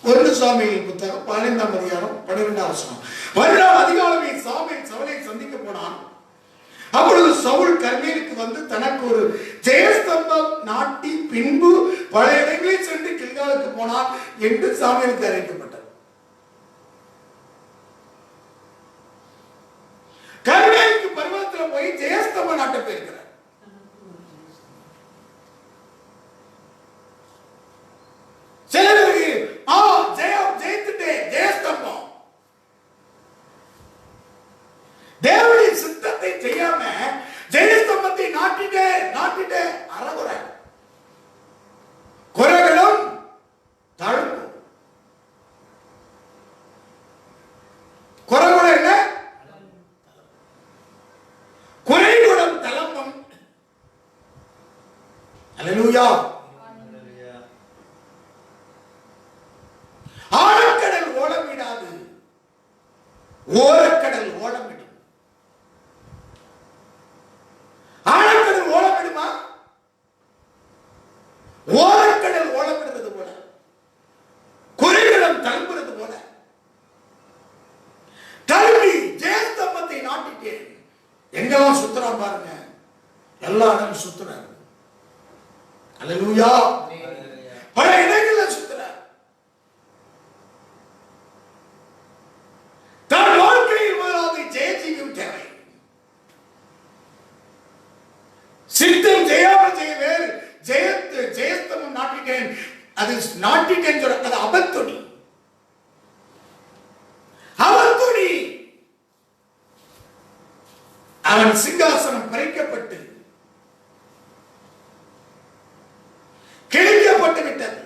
1 சாமுவேல் புத்தகம் 15ஆம் அதிகாரம் 12ஆம் வசனம். மறுநாள் அதிகாலமே சாமுவேல் சவுலை சந்திக்க போனான். அப்பொழுது சவுல் கர்மேலுக்கு வந்து தனக்கு ஒரு ஜெயஸ்தம்பம் நாட்டி பின்பு பல இடங்களில் சென்று கில்காலுக்கு போனான் என்று சாமுவேலுக்கு அறிவிக்கப்பட்டது. கர்மேலுக்கு பர்வதத்தில் போய் ஜெயஸ்தம்பம் நாட்ட போயிருக்கிறார். சிலருக்கு ஜெயித்துட்டே ஜெயஸ்தம்பம், தேவனுடைய சித்தத்தை செய்யாம ஜெயஸ்தம்பத்தை நாட்டிட்டே அறகுறை குறைகளும் தழும்பும். குறைகுறை என்ன? குறைகுடம் தளம்பும். அல்லேலூயா. ஆழக்கடல் ஓலமிடாது, ஓரக்கடல் ஓலமிடும். ஆழக்கடல் ஓலமிடுமா? ஓரக்கடல் ஓலமிடுவது போல, குறைகளும் தழும்புறது போல தழும்பி ஜெயஸ்தம்பத்தை நாட்டிட்டேன். எங்கெல்லாம் சுத்துறான் பாருங்க, எல்லா இடமும் சுத்துறாரு. அல்லேலூயா. பல இடங்கள்ல சுத்துறார். தன் வாழ்க்கையில் முதலாவது ஜெயஜீவியம் தேவை. சித்தம் ஜெயாமல் செய்ய வேறு ஜெயஸ்தம்பம் நாட்டிட்டேன். அது நாட்டிட்டேன் சொல்ற அது அபத்தொடி. அவத்தொடி. அவன் சிங்காசனம் பறிக்கப்பட்டு கிழிக்கப்பட்டு விட்டது.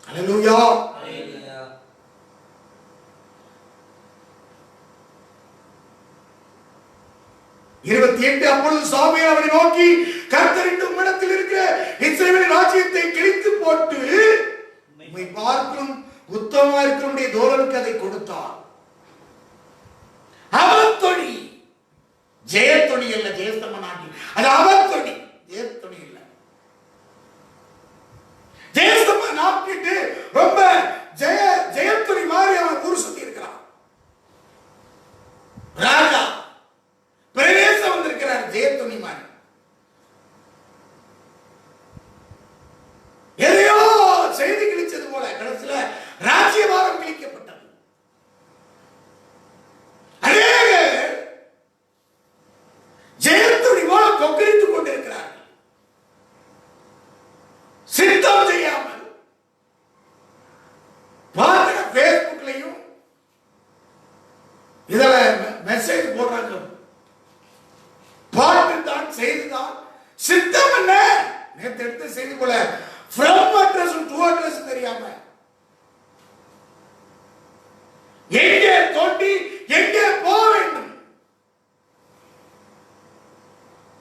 அல்லேலூயா. 28 அப்பொழுது சாமுவேல் அவனை நோக்கி, கர்த்தர் இந்த உம்மிடத்தில் இருக்கிற இஸ்ரவேலின் ராஜ்யத்தை கிழித்து போட்டு உம்மை பார்க்கும் உத்தமமா இருக்கிற தோழனுக்கு அதை கொடுத்தார். அவத்தொடி. ஜெயத்தொடி அல்ல, ஜெயஸ்தம்ப நாட்டி. அது அவத்தொடி, ஜெயத்தொடி இல்ல. ஜெயஸ்தம்ப நாட்டிட்டு ரொம்ப ஜெயத்தொடி மாதிரி அவன் ஊர் சுத்தி இருக்கிறான். ராஜா பிரவேசம் வந்திருக்கிறார் ஜெயத்துணி மாதிரி. எதையோ செய்தி கிழிச்சது போல கடைசியில ராஜ்யபாரம் கிழிக்கப்பட்டது. அநேக ஜெயத்துணி போல கொக்கரித்துக் கொண்டிருக்கிறார்கள். சித்தம் செய்யாமல் பார்க்கிற பேஸ்புக்லையும் இதுல மெசேஜ் போடுறாங்க. பாட்டு தான் செய்துதான் சித்தம் என்ன? நேற்று எடுத்த செய்தி போல ஃப்ரம் அட்ரஸ் டு அட்ரஸ் தெரியாம எங்கே தோண்டி எங்கே போக வேண்டும்,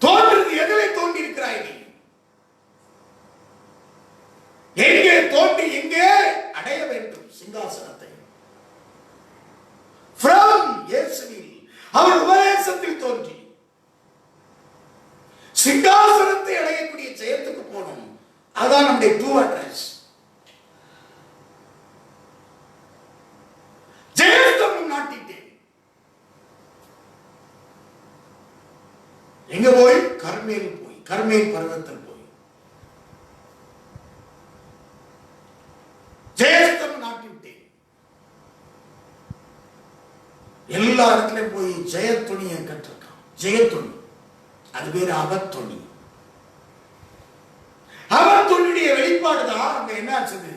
தோன்றது எதிலே தோண்டி இருக்கிறாய் நீ, எங்கே தோண்டி எங்கே அடைய வேண்டும் சிங்காசனத்தை. ஃப்ரம் இயேசுவில் அவர் உபதேசத்தில் தோன்றி சிங்காசனத்தை அடையக்கூடிய ஜெயத்துக்கு போகணும். அதான் நம்முடைய டூ அட்ரஸ். ஜெயஸ்தம்பம் நாட்டிட்டேன். எங்க போய்? கர்மேல் போய், கர்மேல் பர்வத்தில் போய் ஜெயஸ்தம்பம் நாட்டி விட்டேன். எல்லா இடத்துலயும் போய் ஜெயத்துணியை கற்றிருக்கான். ஜெயத்துணி, அது பேரு அவத்துணி. அவத்துணியுடைய வெளிப்பாடுதான் அங்க என்ன ஆச்சது?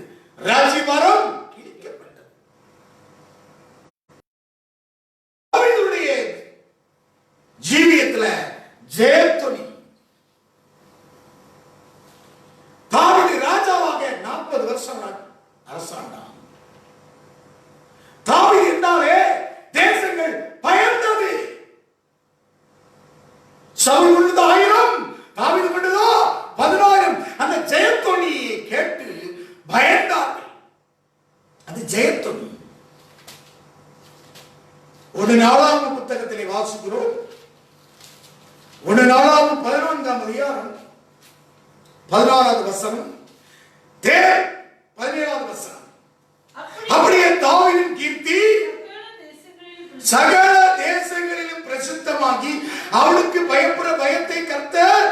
ராஜ்யபாரம் கிழிக்கப்பட்டது. அவருடைய ஜீவியத்துல ஜெயத்துணி. தாவீது ராஜாவாக 40 வருஷம் அரசாண்டான். தாவீது என்றாலே தேசங்கள் பயந்தது. சவுல் கொண்டது 1000, தாவீது கொண்டதோ 10,000. அந்த ஜெயத்தொனியை கேட்டு பயந்தார்கள். அது ஜெயத்தொனி. ஒரு நாளாம் புத்தகத்திலே வாசிக்கிறோம். ஒரு நாளாம் 14ஆம் அதிகாரம் 16வது வசனம், 17வது வசனம். அப்படியே தாவீதின் கீர்த்தி சகல தேசங்களிலும் பிரசித்தமாகி அவளுக்கு பயப்பட பயத்தை கர்த்தர்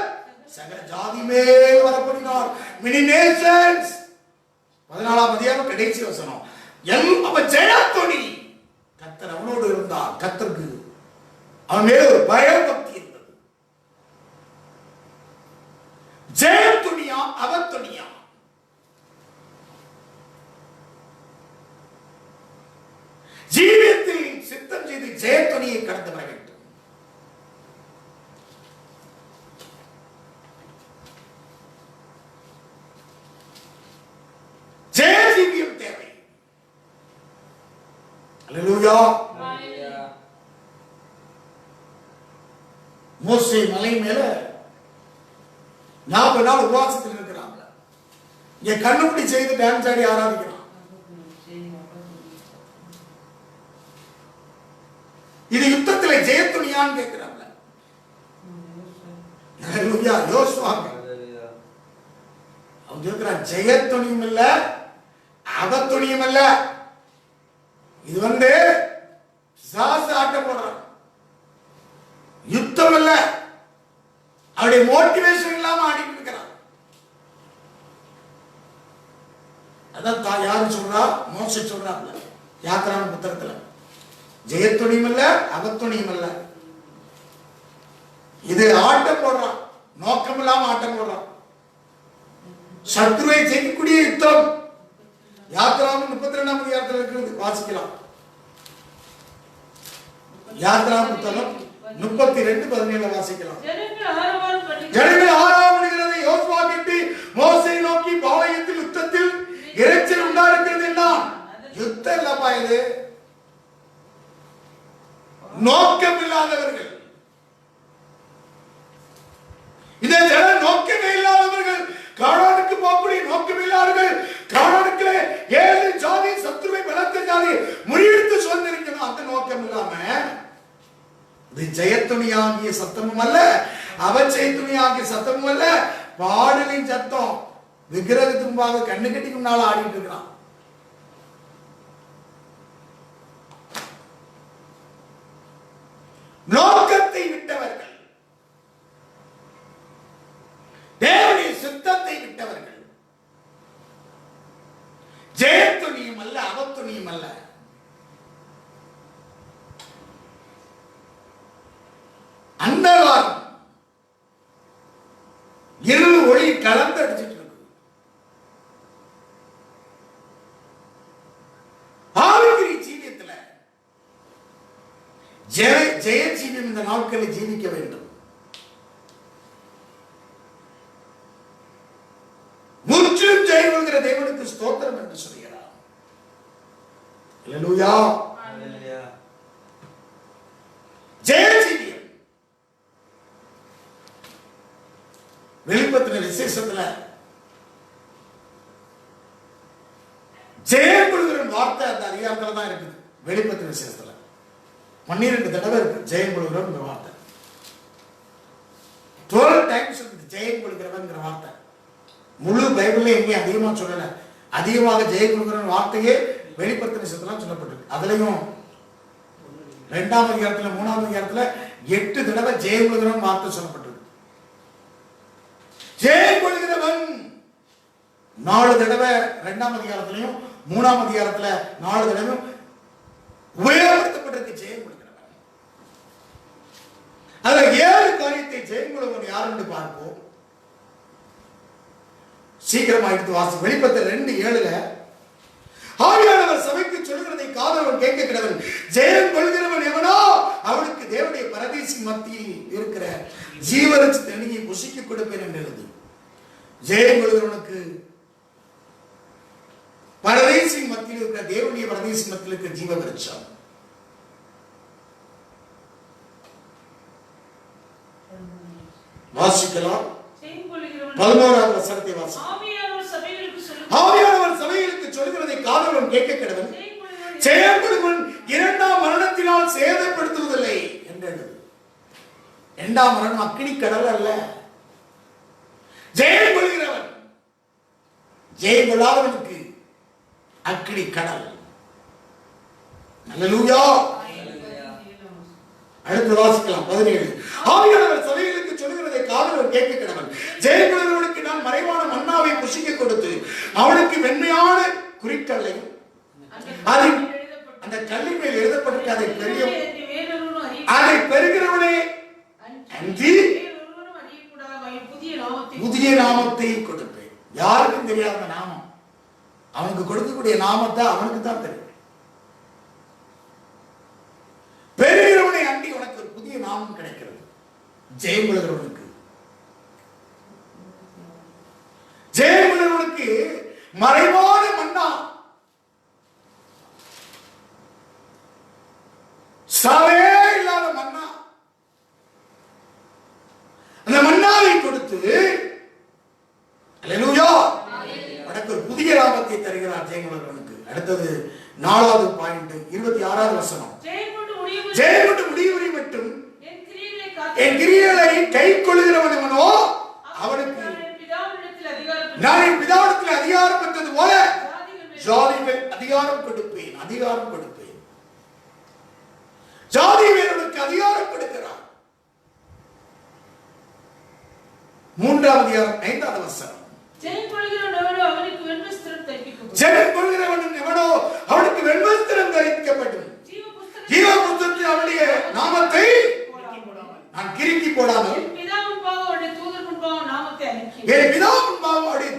சகல ஜாதி மேல் வரப்படினார். many nations. 14ஆம் அதிகாரம் கடைசி வசனம். அவன் ஜெயத்தொனி. கர்த்தர் அவனோடு இருந்தார். கர்த்தருக்கு அவன் மேல ஒரு பயபக்தி இருந்தது. ஜெயத்துணியா அவத்துணியா? ஜீவியத்தில் சித்தம் செய்து ஜெயத்துணியை கடந்து வர வேண்டும். ஜெய ஜீவியம் தேவை. அல்லேலூயா. மோசே மலை மேல 40 நாள் உபவாசத்தில் இருக்கிறாங்க. இங்க கண்ணுக்குடி செய்து டான்ஸ் ஆடி ஆராதிக்கிறான். இது யுத்தத்தில் ஜெயத்துணியான்னு கேட்கிறாங்க. யோசுவா அவன் கேட்கிறான், ஜெயத்துணியும் இல்ல அவத்துணியும் இல்ல. இது சாச ஆட்டம் போடுறான். யுத்தம் இல்ல. அவருடைய மோட்டிவேஷன் இல்லாம ஆடிட்டு இருக்கிறான். அதான் யாரு சொல்றா? மோசே சொல்றாங்க யாத்திரான புத்தகத்துல. ஜெயத்துணியும் இல்ல அவத்துணியும் இல்ல. இது ஆட்டம் போடுறான். நோக்கம் இல்லாம ஆட்டம் போடுறான். சத்ருவை ஜெயிக்கக்கூடிய யுத்தம். யாத்திராம 32ஆம் அதிகாரத்தில் இருக்கிறது, வாசிக்கலாம். யாத்திரா புத்தகம் 32:17 வாசிக்கலாம். ஜனங்கள் ஆரவாரப்படுகிறது. யோசுவா கேட்டு மோசேயை நோக்கி, பாளையத்தில் யுத்தத்தில் இரைச்சல் உண்டாயிருக்கிறது என்றான். யுத்தம் இல்லப்பா, இது நோக்கம் இல்லாதவர்கள். இந்த ஜனம் நோக்கமே இல்லாதவர்கள். கானானுக்கு போகக்கூடிய நோக்கம் இல்லாதவர்கள். கானானுக்கு 7 ஜாதி சத்துருவை பலத்த ஜாதி முறியெடுத்து சுதந்திரிக்கணும். அந்த நோக்கம் இல்லாம இது ஜெயத்துணியாகிய சத்தமும் அல்ல, அவச்செயத்துணியாகிய சத்தமும் அல்ல, பாடலின் சத்தம். விக்கிரகத்தும்பாக கண்ணு கட்டிக்கு முன்னால ஆடிட்டு இருக்கிறான். நோக்கத்தை விட்டவர்கள், தேவனுடைய சித்தத்தை விட்டவர்கள். ஜெயத்துணியும் அல்ல அவத்துணியும் அல்ல. அந்தகாரம் இருள் ஒளி கலந்து அடிச்சிட்டு இருக்கு. ஆவிக்குரிய ஜீவியத்துல ஜெய ஜீவியம் இந்த நாட்களில் ஜீவிக்க வேண்டும். முற்றிலும் ஜெயங்கிற தேவனுக்கு ஸ்தோத்திரம் என்று சொல்கிறார். அல்லேலூயா. ஜெய ஜீவியம் வெளிப்பத்தின விசேஷத்துல ஜெயம் கொள்கிற வார்த்தை அந்த அதிகாரத்துல தான் இருக்குது. வெளிப்பத்தின விசேஷத்துல 12 தடவை இருக்கு ஜெயம் கொள்கிற வார்த்தை. 12 டைம் சொல்லுது ஜெயம் கொள்கிறவன்ங்கிற வார்த்தை. முழு பைபிள்ல எங்கேயும் அதிகமா சொல்லல. அதிகமாக ஜெயம் கொள்கிற வார்த்தையே வெளிப்படுத்தின விசேஷத்துல சொல்லப்பட்டிருக்கு. அதுலயும் 2ஆம் அதிகாரத்துல 3ஆம் அதிகாரத்துல 8 தடவை ஜெயம் கொள்கிறவன் வார்த்தை சொல்லப்பட்டிருக்கு. ஜெயம் கொள்கிறவன் 4 தடவை 2ஆம் அதிகாரத்திலையும் 3ஆம் அதிகாரத்துல 4 தடவையும் உபயோகப்படுத்தப்பட்டிருக்கு ஜெயம் கொள்கிறவன். அதுல 7 காரியத்தை ஜெயம் கொள்கிறவன் யார் என்று பார்ப்போம். சீக்கிரமா எடுத்து வாசி. வெளிப்படுத்தல் 2:7 ஆவியானவர் சபைக்கு சொல்கிறதை காதலவன் கேட்க கிடவன். ஜெயம் கொள்கிறவன் எவனோ அவனுக்கு தேவனுடைய பரதீசி மத்தியில் இருக்கிற ஜீவரட்சி தண்ணியை புசிக்க கொடுப்பேன் என்று எழுது. ஜெயம் கொள்கிறவனுக்கு பரதீசி மத்தியில் இருக்கிற தேவனுடைய பரதீசி மத்தியில் இருக்கிற ஜீவ விருட்சம். வாசிக்கலாம். 11ஆம் வசனத்தை வாசி. ஆவியானவர் சபைகளுக்கு சொல்கிறதை காதலன் கேட்க கிடவன். ஜெயம் கொள்கிறவன் 2ஆம் மரணத்தினால் சேதப்படுத்துவதில்லை என்றது. 2ஆம் மரணம் அக்கினி கடல் அல்ல. ஜெயம் கொள்கிறவன், ஜெயம் கொள்ளாதவனுக்கு அக்கினி கடல். அல்லேலூயா. அடுத்து வாசிக்கலாம் 17. ஆவியானவர் சபைகளுக்கு சொல்கிறதை காதலன் கேட்க கிடவன். ஜெயம் கொள்கிறவனுக்கு நான் மறைவான மன்னாவை புசிக்க கொடுத்து அவனுக்கு வெண்மையான குறிக்கல்லையும் அந்த கல்லின் மேல் எழுதப்பட்டிருக்க அதை பெறுகிறவனே அன்றி புதிய நாமத்தை கொடுப்பேன். யாருக்கும் தெரியாத நாமம். அவனுக்கு கொடுக்கக்கூடிய நாமத்தை அவனுக்கு தான் தெரியும். பெறுகிறவனை அன்றி உனக்கு ஒரு புதிய நாமம் கிடைக்கிறது. ஜெயம் கொள்கிறவனுக்கு, ஜெயம் கொள்கிறவனுக்கு மறைவான மன்னா, சாவே இல்லாத மன்னா, அந்த மன்னாவை கொடுத்து அல்லேலூயா உனக்கு ஒரு புதிய நாமத்தை தருகிறார் ஜெயம் கொள்கிறவனுக்கு. அடுத்தது 4வது பாயிண்ட் 26வது வசனம். ஜெயம் கொண்டு முடிவுரை மட்டும் என் கிரியைகளை கை கொள்கிறவன் எவனோ அவனுக்கு நான் என் பிதாவிடத்தில் அதிகாரம் பெற்றது போல ஜாதிகள் அதிகாரம் கொடுப்பேன். அதிகாரம் கொடுப்பேன். ஜாதி வேறனுக்கு அதிகாரம் கொடுக்கிறார். 3ஆம் அதிகாரம் 5வது வசனம். ஜெயம் கொள்கிறவன் எவனோ அவனுக்கு வெண்வஸ்திரம் தரிக்கப்படும். ஜீவ புத்தகத்தில் அவனுடைய நாமத்தை நான் கிறுக்கி போடாமல் என் பிதாவின் பாவம்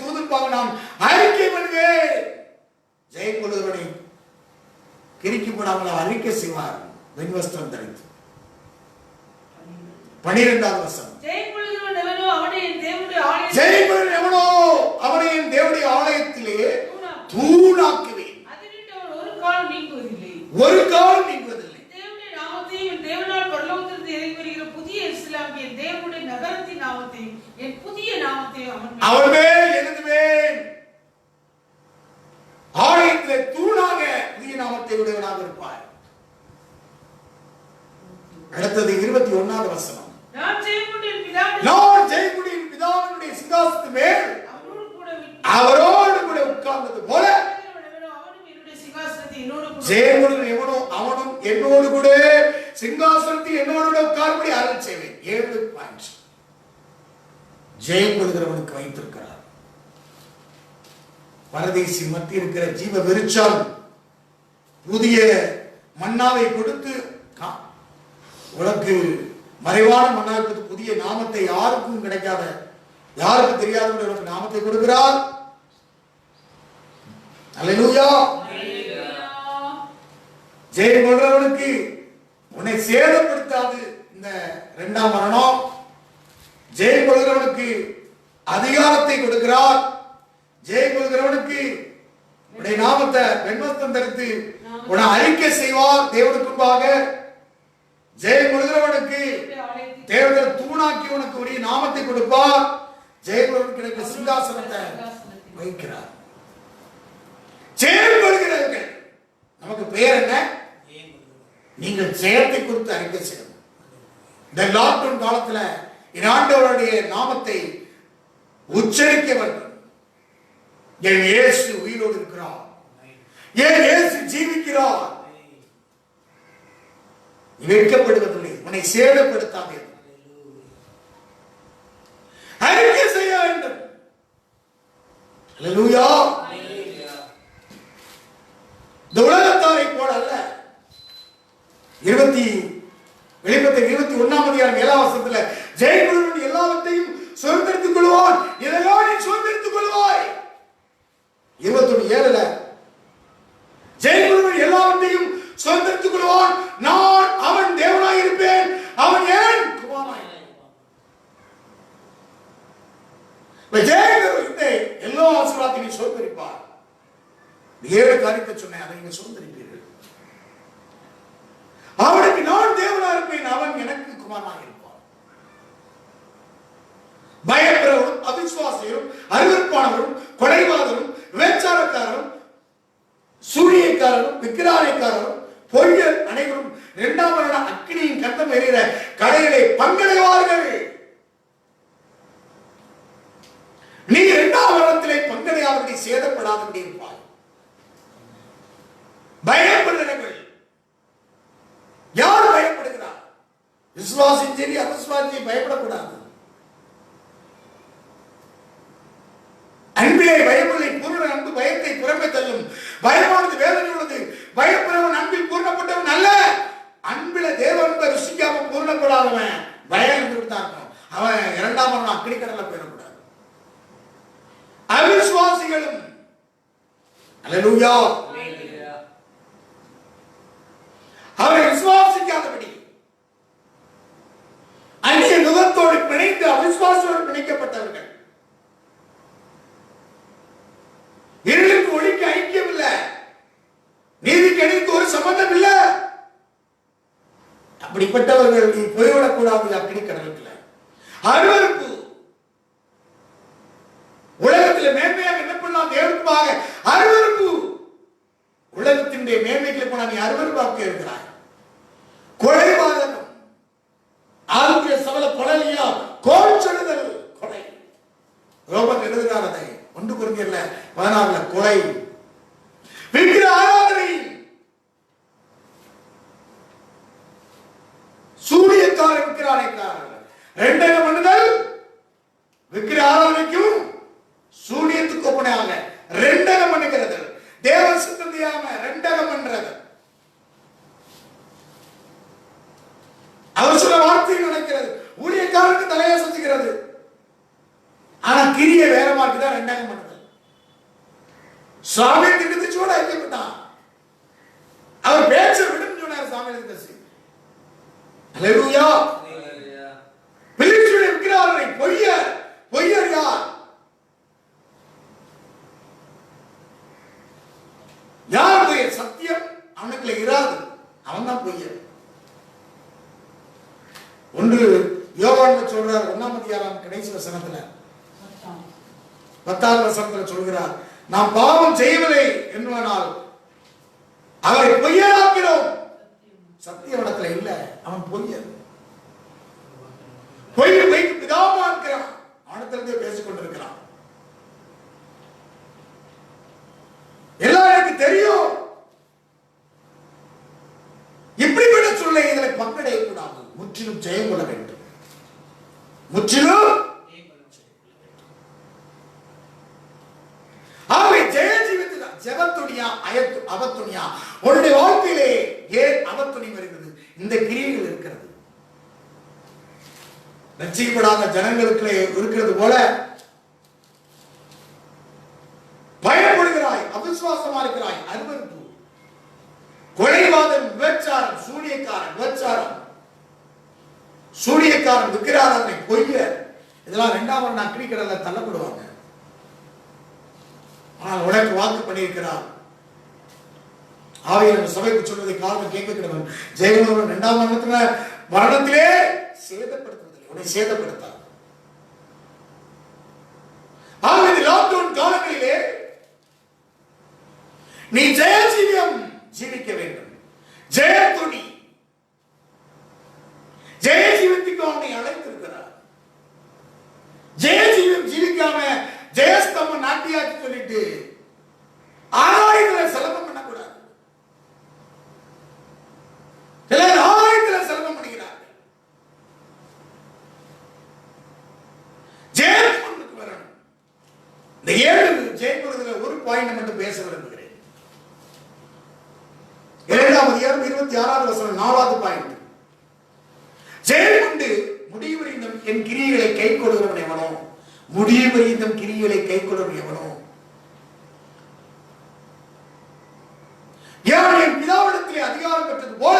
தூதர் பாவம் நான் அறிக்கை பண்ணுவேன். ஜெயம் கொள்கிறவனை கிறுக்கி போடாமல் அறிக்கை செய்வார் வெண்வஸ்திரம் தரித்து. 12வது வசனம். ஜெயம் கொள்கிறவன் எவனோ அவனை என் தேவனுடைய ஆலயத்திலே தூணாக்குவேன். ஒரு கால் நீங்குவதில்லை. தேவனுடைய நாமத்தையும் தேவனால் பரலோகத்திலிருந்து இறங்கி வருகிற புதிய எருசலேம் என் தேவனுடைய நகரத்தின் நாமத்தையும் என் புதிய நாமத்தையும் அவன் மேல் எழுதுவேன். ஆலயத்திலே தூணாக புதிய நாமத்தை உடையவனாக இருப்பார். அடுத்தது 21வது வசனம். நான் ஜெயமுடைய பிதாவினுடைய சிங்காசனத்தின் மேல் அவரோடு கூட உட்கார்ந்தது போல ஜெயமுடன் எவனோ அவனும் என்னோடு கூட சிங்காசனத்தில் என்னோடு உட்கார்படி அருள் செய்வேன். 7 பாயிண்ட் ஜெயம் கொள்கிறவனுக்கு வைத்திருக்கிறார். பரதேசி மத்தியில் இருக்கிற ஜீவ விருட்சம் புதிய மன்னாவை கொடுத்து உனக்கு மறைவான மன்னாவை கொடுத்து புதிய நாமத்தை யாருக்கும் கிடைக்காத, யாருக்கும் தெரியாத உனக்கு நாமத்தை கொடுக்கிறார். அல்லேலூயா. ஜெயம் கொள்கிறவனுக்கு உன்னை சேதப்படுத்தாது இந்த 2ஆம் மரணம். ஜெயம் கொள்கிறவனுக்கு அதிகாரத்தை கொடுக்கிறார். ஜெயம் கொள்கிறவனுக்கு உன்னுடைய நாமத்தை வெண்வஸ்திரம் தரித்து உன்னை அறிக்கை செய்வார் தேவனுக்கு முன்பாக. ஜெயம் கொள்கிறவனுக்கு தேவன் தூணாக்கி உனக்கு உரிய நாமத்தை கொடுப்பார். ஜெயம் கொள்கிறவனுக்கு கிடைக்கிற சிங்காசனத்தை வைக்கிறார். ஜெயம் கொள்கிறவர்கள் நமக்கு பெயர் என்ன? நீங்கள் ஜெயத்தை குறித்து அறிக்கை செய்யணும். இந்த லாக்டவுன் காலத்துல ஆண்டவருடைய நாமத்தை உச்சரிக்க வேண்டும். என் இயேசு உயிரோடு இருக்கிறார், என் இயேசு ஜீவிக்கிறார். வெட்கப்படுவதில்லை, உன்னை சேதப்படுத்தாதே. அறிக்கை செய்ய வேண்டும். அல்லேலூயா. இந்த உலகத்தாரை போல அல்ல. வெளிப்படுத்தல் 21:7 ஜெயக்குழுவின் எல்லாவற்றையும் சுதந்திரித்துக் கொள்வான், இதெல்லாம் நீ சுதந்திரித்துக் கொள்வாய். 21:7 ஜெயக்குழுவின் எல்லாவற்றையும் சுதந்திரித்துக் கொள்வான், நான் அவன் தேவனாய் இருப்பேன், அவன் ஏன் குமாரனாய். ஜெயக்குழு எல்லா ஆசீர்வாதத்தையும் சுதந்திரிப்பார். 7 காரியத்தை சொன்னேன், அதை நீங்க சுதந்திரிப்பீர்கள். அவனுக்கு நான் தேவனா இருப்பேன், அவன் எனக்கு குமாரனாக இருப்பான். பயப்படுறவரும் அவிசுவாசியரும் அருவருப்பானவரும் கொலைவாதரும் விபச்சாரக்காரரும் சூனியக்காரரும் விக்கிரகாரரும் பொய்யர் அனைவரும் 2ஆம் மரண அக்கினியின் கத்தம் எறிகிற கடையிலே பங்கடைவார்கள். நீ 2ஆம் மரணத்திலே பங்கடையாதபடி சேதப்படாதபடி இருப்பாய். பயப்படுகிறவர்கள் யார் பயப்படுகிறார்? விசுவாசியும் சரி அவிசுவாசியும் பயப்படக்கூடாது. அன்பிலே பயமில்லை, பூரண அன்பு பயத்தை புறம்பே தள்ளும். பயமானது வேதனை உள்ளது, பயப்படுறவன் அன்பில் பூர்ணப்பட்டவன் அல்ல. அன்பில தேவ அன்பை ருசிக்காம பூர்ணப்படாதவன் பயம் தான் இருக்கும். அவன் 2ஆம் மரணம் அக்கினி கடல்ல போயிடக்கூடாது. அவிசுவாசிகளும் அல்லேலூயா அவரை விசுவாசிக்காதபடி அந்நிய நுகத்தோடு பிணைந்து அவிசுவாசத்தோடு பிணைக்கப்பட்டவர்கள். இருளுக்கு ஒளிக்கு ஐக்கியம் இல்லை, நீதிக்கு அணிக்கு ஒரு சம்பந்தம் இல்லை. அப்படிப்பட்டவர்கள் நீ போய்விடக்கூடாது அக்கினி கடலுக்குள்ள. அருவருப்பு உலகத்தில் மேன்மையாக என்ன பண்ணலாம் தேவனுக்காக அருவருப்பு. உலகத்தினுடைய மேன்மைகளை போனா நீ அருவருப்பாக்க இருக்கிறாய். கொலைபாதகம், ஆளுடைய சபல கொலையா கோல் சொல்லுதல் கொலை. ரோமன் எழுதுகிறார் அதை 1 கொரிந்தியர்ல 16 கொலை. விக்கிர ஆராதனை, சூரியக்கார விக்கிரானைக்காரர்கள் 2 பண்ணுதல். விக்கிர ஆராதனைக்கும் சூரியத்துக்கு ஒப்பனையாக 2 பண்ணுகிறது. தேவ சித்தம் தெரியாம 2 பண்றது. அவர் சொல்ல வார்த்தை நடக்கிறது, ஊழியக்காரருக்கு தலையை செஞ்சுக்கிறது. ஆனா கிரிய வேற மாதிரி தான் 2 பண்ணுது. சுவாமி திட்டத்தை சூட ஐக்கியப்பட்டான். அவர் பேச்ச விடும் சொன்னார் சாமி திட்டசி. அல்லேலூயா. பிலிஸ்தீனை விக்கிரகாரை பொய்யர் யார்? யார் பொய்யர்? சத்தியம் அவனுக்குள்ள இராது, அவன் தான் பொய்யர். 1 யோவான் சொல்றார் 1ஆம் அதிகாரம் கடைசி வசனத்துல 10ஆம் வசனத்துல சொல்கிறார், நாம் பாவம் செய்யவில்லை என்பதனால் அவரை பொய்யராக்கிறோம். சத்தியம் இடத்துல இல்ல, அவன் பொய்யர். பொய்க்கு பிதாவா இருக்கிறான், அவனிடத்திலிருந்தே பேசிக் கொண்டிருக்கிறான். எல்லாம் எனக்கு தெரியும். இப்படிப்பட்ட சொல்லை இதில் பங்கடைய கூடாது. முற்றிலும் ஜெயம் கொள்ள வேண்டும். முற்றிலும் ஆகவே ஜெய ஜீவித்து ஜெபத்துணியா அவத்துணியா உன்னுடைய வாழ்க்கையிலே ஏன் அவத்துணி வருகிறது? இந்த கிரியைகள் இருக்கிறது. ரட்சிக்கப்படாத ஜனங்களுக்கு இருக்கிறது போல பயப்படுகிறாய், அவிசுவாசமா இருக்கிறாய், அருவருப்பு, கொலைவாதம், விபச்சாரம், சூனியக்காரன், விக்கிரகாரனை, பொய்யர், இதெல்லாம் 2ஆம் மரண அக்கினி கடல்ல தள்ளப்படுவாங்க. ஆனால் உனக்கு வாக்கு பண்ணியிருக்கிறார். ஆவியானவர் சபைக்கு சொல்வதை காரணம் கேட்கிறவன் ஜெயலலிதா 2ஆம் மரணத்திலே சேதப்படுத்துவதில்லை, உன்னை சேதப்படுத்தார். ஆகவே லாக்டவுன் காலங்களிலே நீ ஜெய ஜீவியம் ஜீவிக்க வேண்டும். ஜெயத்துணி, ஜெய ஜீவத்துக்கு அவனை அழைத்திருக்கிறார். ஜெய ஜீவியம் ஜீவிக்காம ஜெயஸ்தம்பம் நாட்டியாச்சு சொல்லிட்டு ஆராயத்துல செலவம் பண்ணக்கூடாது. சிலர் ஆராயத்துல செலவம் பண்ணுகிறார்கள். ஜெயம் வரணும். இந்த 7 ஜெயப்படுறதுல ஒரு பாயிண்ட் மட்டும் பேச விரும்புகிறேன். 2ஆம் அதிகாரம் 26வது வசனம் 4வது பாயிண்ட். ஜெயம் உண்டு முடிவறிந்தும் என் கிரியைகளை கை கொள்கிறவன் எவனோ, முடிவறிந்தும் கிரியைகளை கை கொள்கிறவன் எவனோ, யார் என் பிதாவிடத்திலே அதிகாரம் பெற்றது போல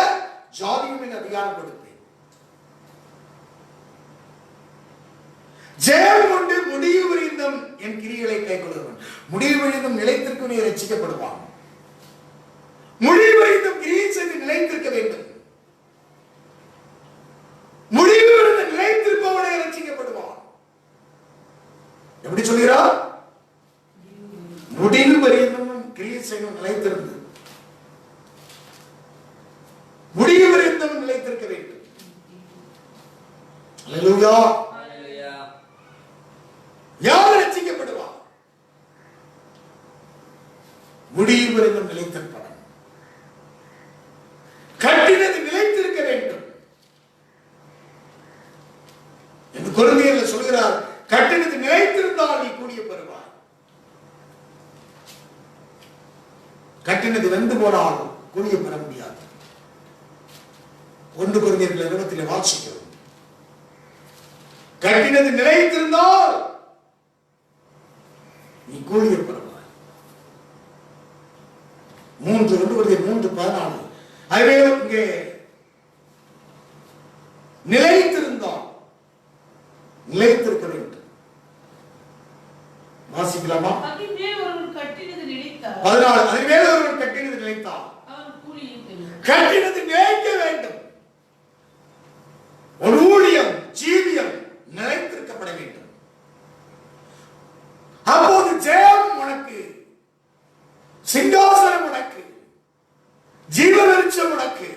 ஜாதியும் என் அதிகாரம் கொடுப்பேன். ஜெயம் உண்டு முடிவறிந்தும் என் கிரியைகளை கை கொள்கிறவன். முடிவறிந்தும் நிலைத்திருக்கும் ரட்சிக்கப்படுவான். முடிவறிந்தும் கிரியை செய்து நிலைத்திருக்க வேண்டும். முடிவறிந்து நிலைத்திருப்பவனே ரட்சிக்கப்படுவான். எப்படி சொல்கிறார்? முடிவறிந்தும் கிரியை செய்யும் நிலைத்திருந்து முடிவறிந்தும் நிலைத்திருக்க வேண்டும். அல்லேலூயா. யார் ரட்சிக்கப்படுவார்? முடிவறிந்தும் நிலைத்திருப்பவன். கட்டினது நிலைத்திருக்க வேண்டும் என்று கொரிந்தியரில் சொல்கிறார். கட்டினது நிலைத்திருந்தால் நீ கூடிய பெறுவாய். கட்டினது வெந்து போனால் கூடிய பெற முடியாது. 1 கொரிந்தியர் 20 வாசிக்கிறோம். கட்டினது நிலைத்திருந்தால் நீ கூடிய பெறுவாய். 1 கொரிந்தியர் 3:14. அதுவே இங்கே நிலைத்திருந்தால் நிலைத்திருக்க வேண்டும். வாசிக்கலாமா? 14. அதுவே ஒருவன் கட்டினது நிலைத்தால் கட்டினது நிலைக்க வேண்டும். ஒரு ஊழியம் ஜீவியம் நிலைத்திருக்கப்பட வேண்டும். அப்போது ஜெயம் உனக்கு, சிங்காசனம் உனக்கு, ஜீவ வெளிச்சம் உனக்கு,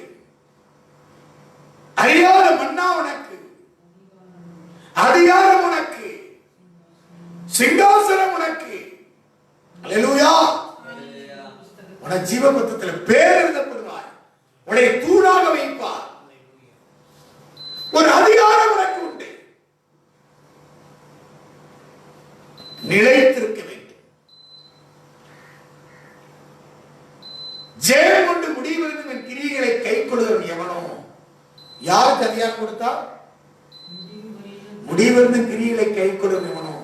அறியாத மன்னா உனக்கு, அதிகாரம் உனக்கு, சிங்காசனம் உனக்கு. அல்லேலூயா. உனக்கு ஜீவ புத்தகத்தில் பேர் எழுதப்படுவாய். உன்னை தூணாக வைப்பார். ஒரு அதிகாரம் உனக்கு உண்டு. நிலைத்திருக்க வேண்டும். ஜெயம் கொண்டு முடிவறிந்தும் என் கிரியைகளை கை கொள்கிறவன் எவனோ. யாருக்கு அதிகாரம் கொடுத்தா? முடிவறிந்தும் கிரியைகளை கை கொள்கிறவன் எவனோ.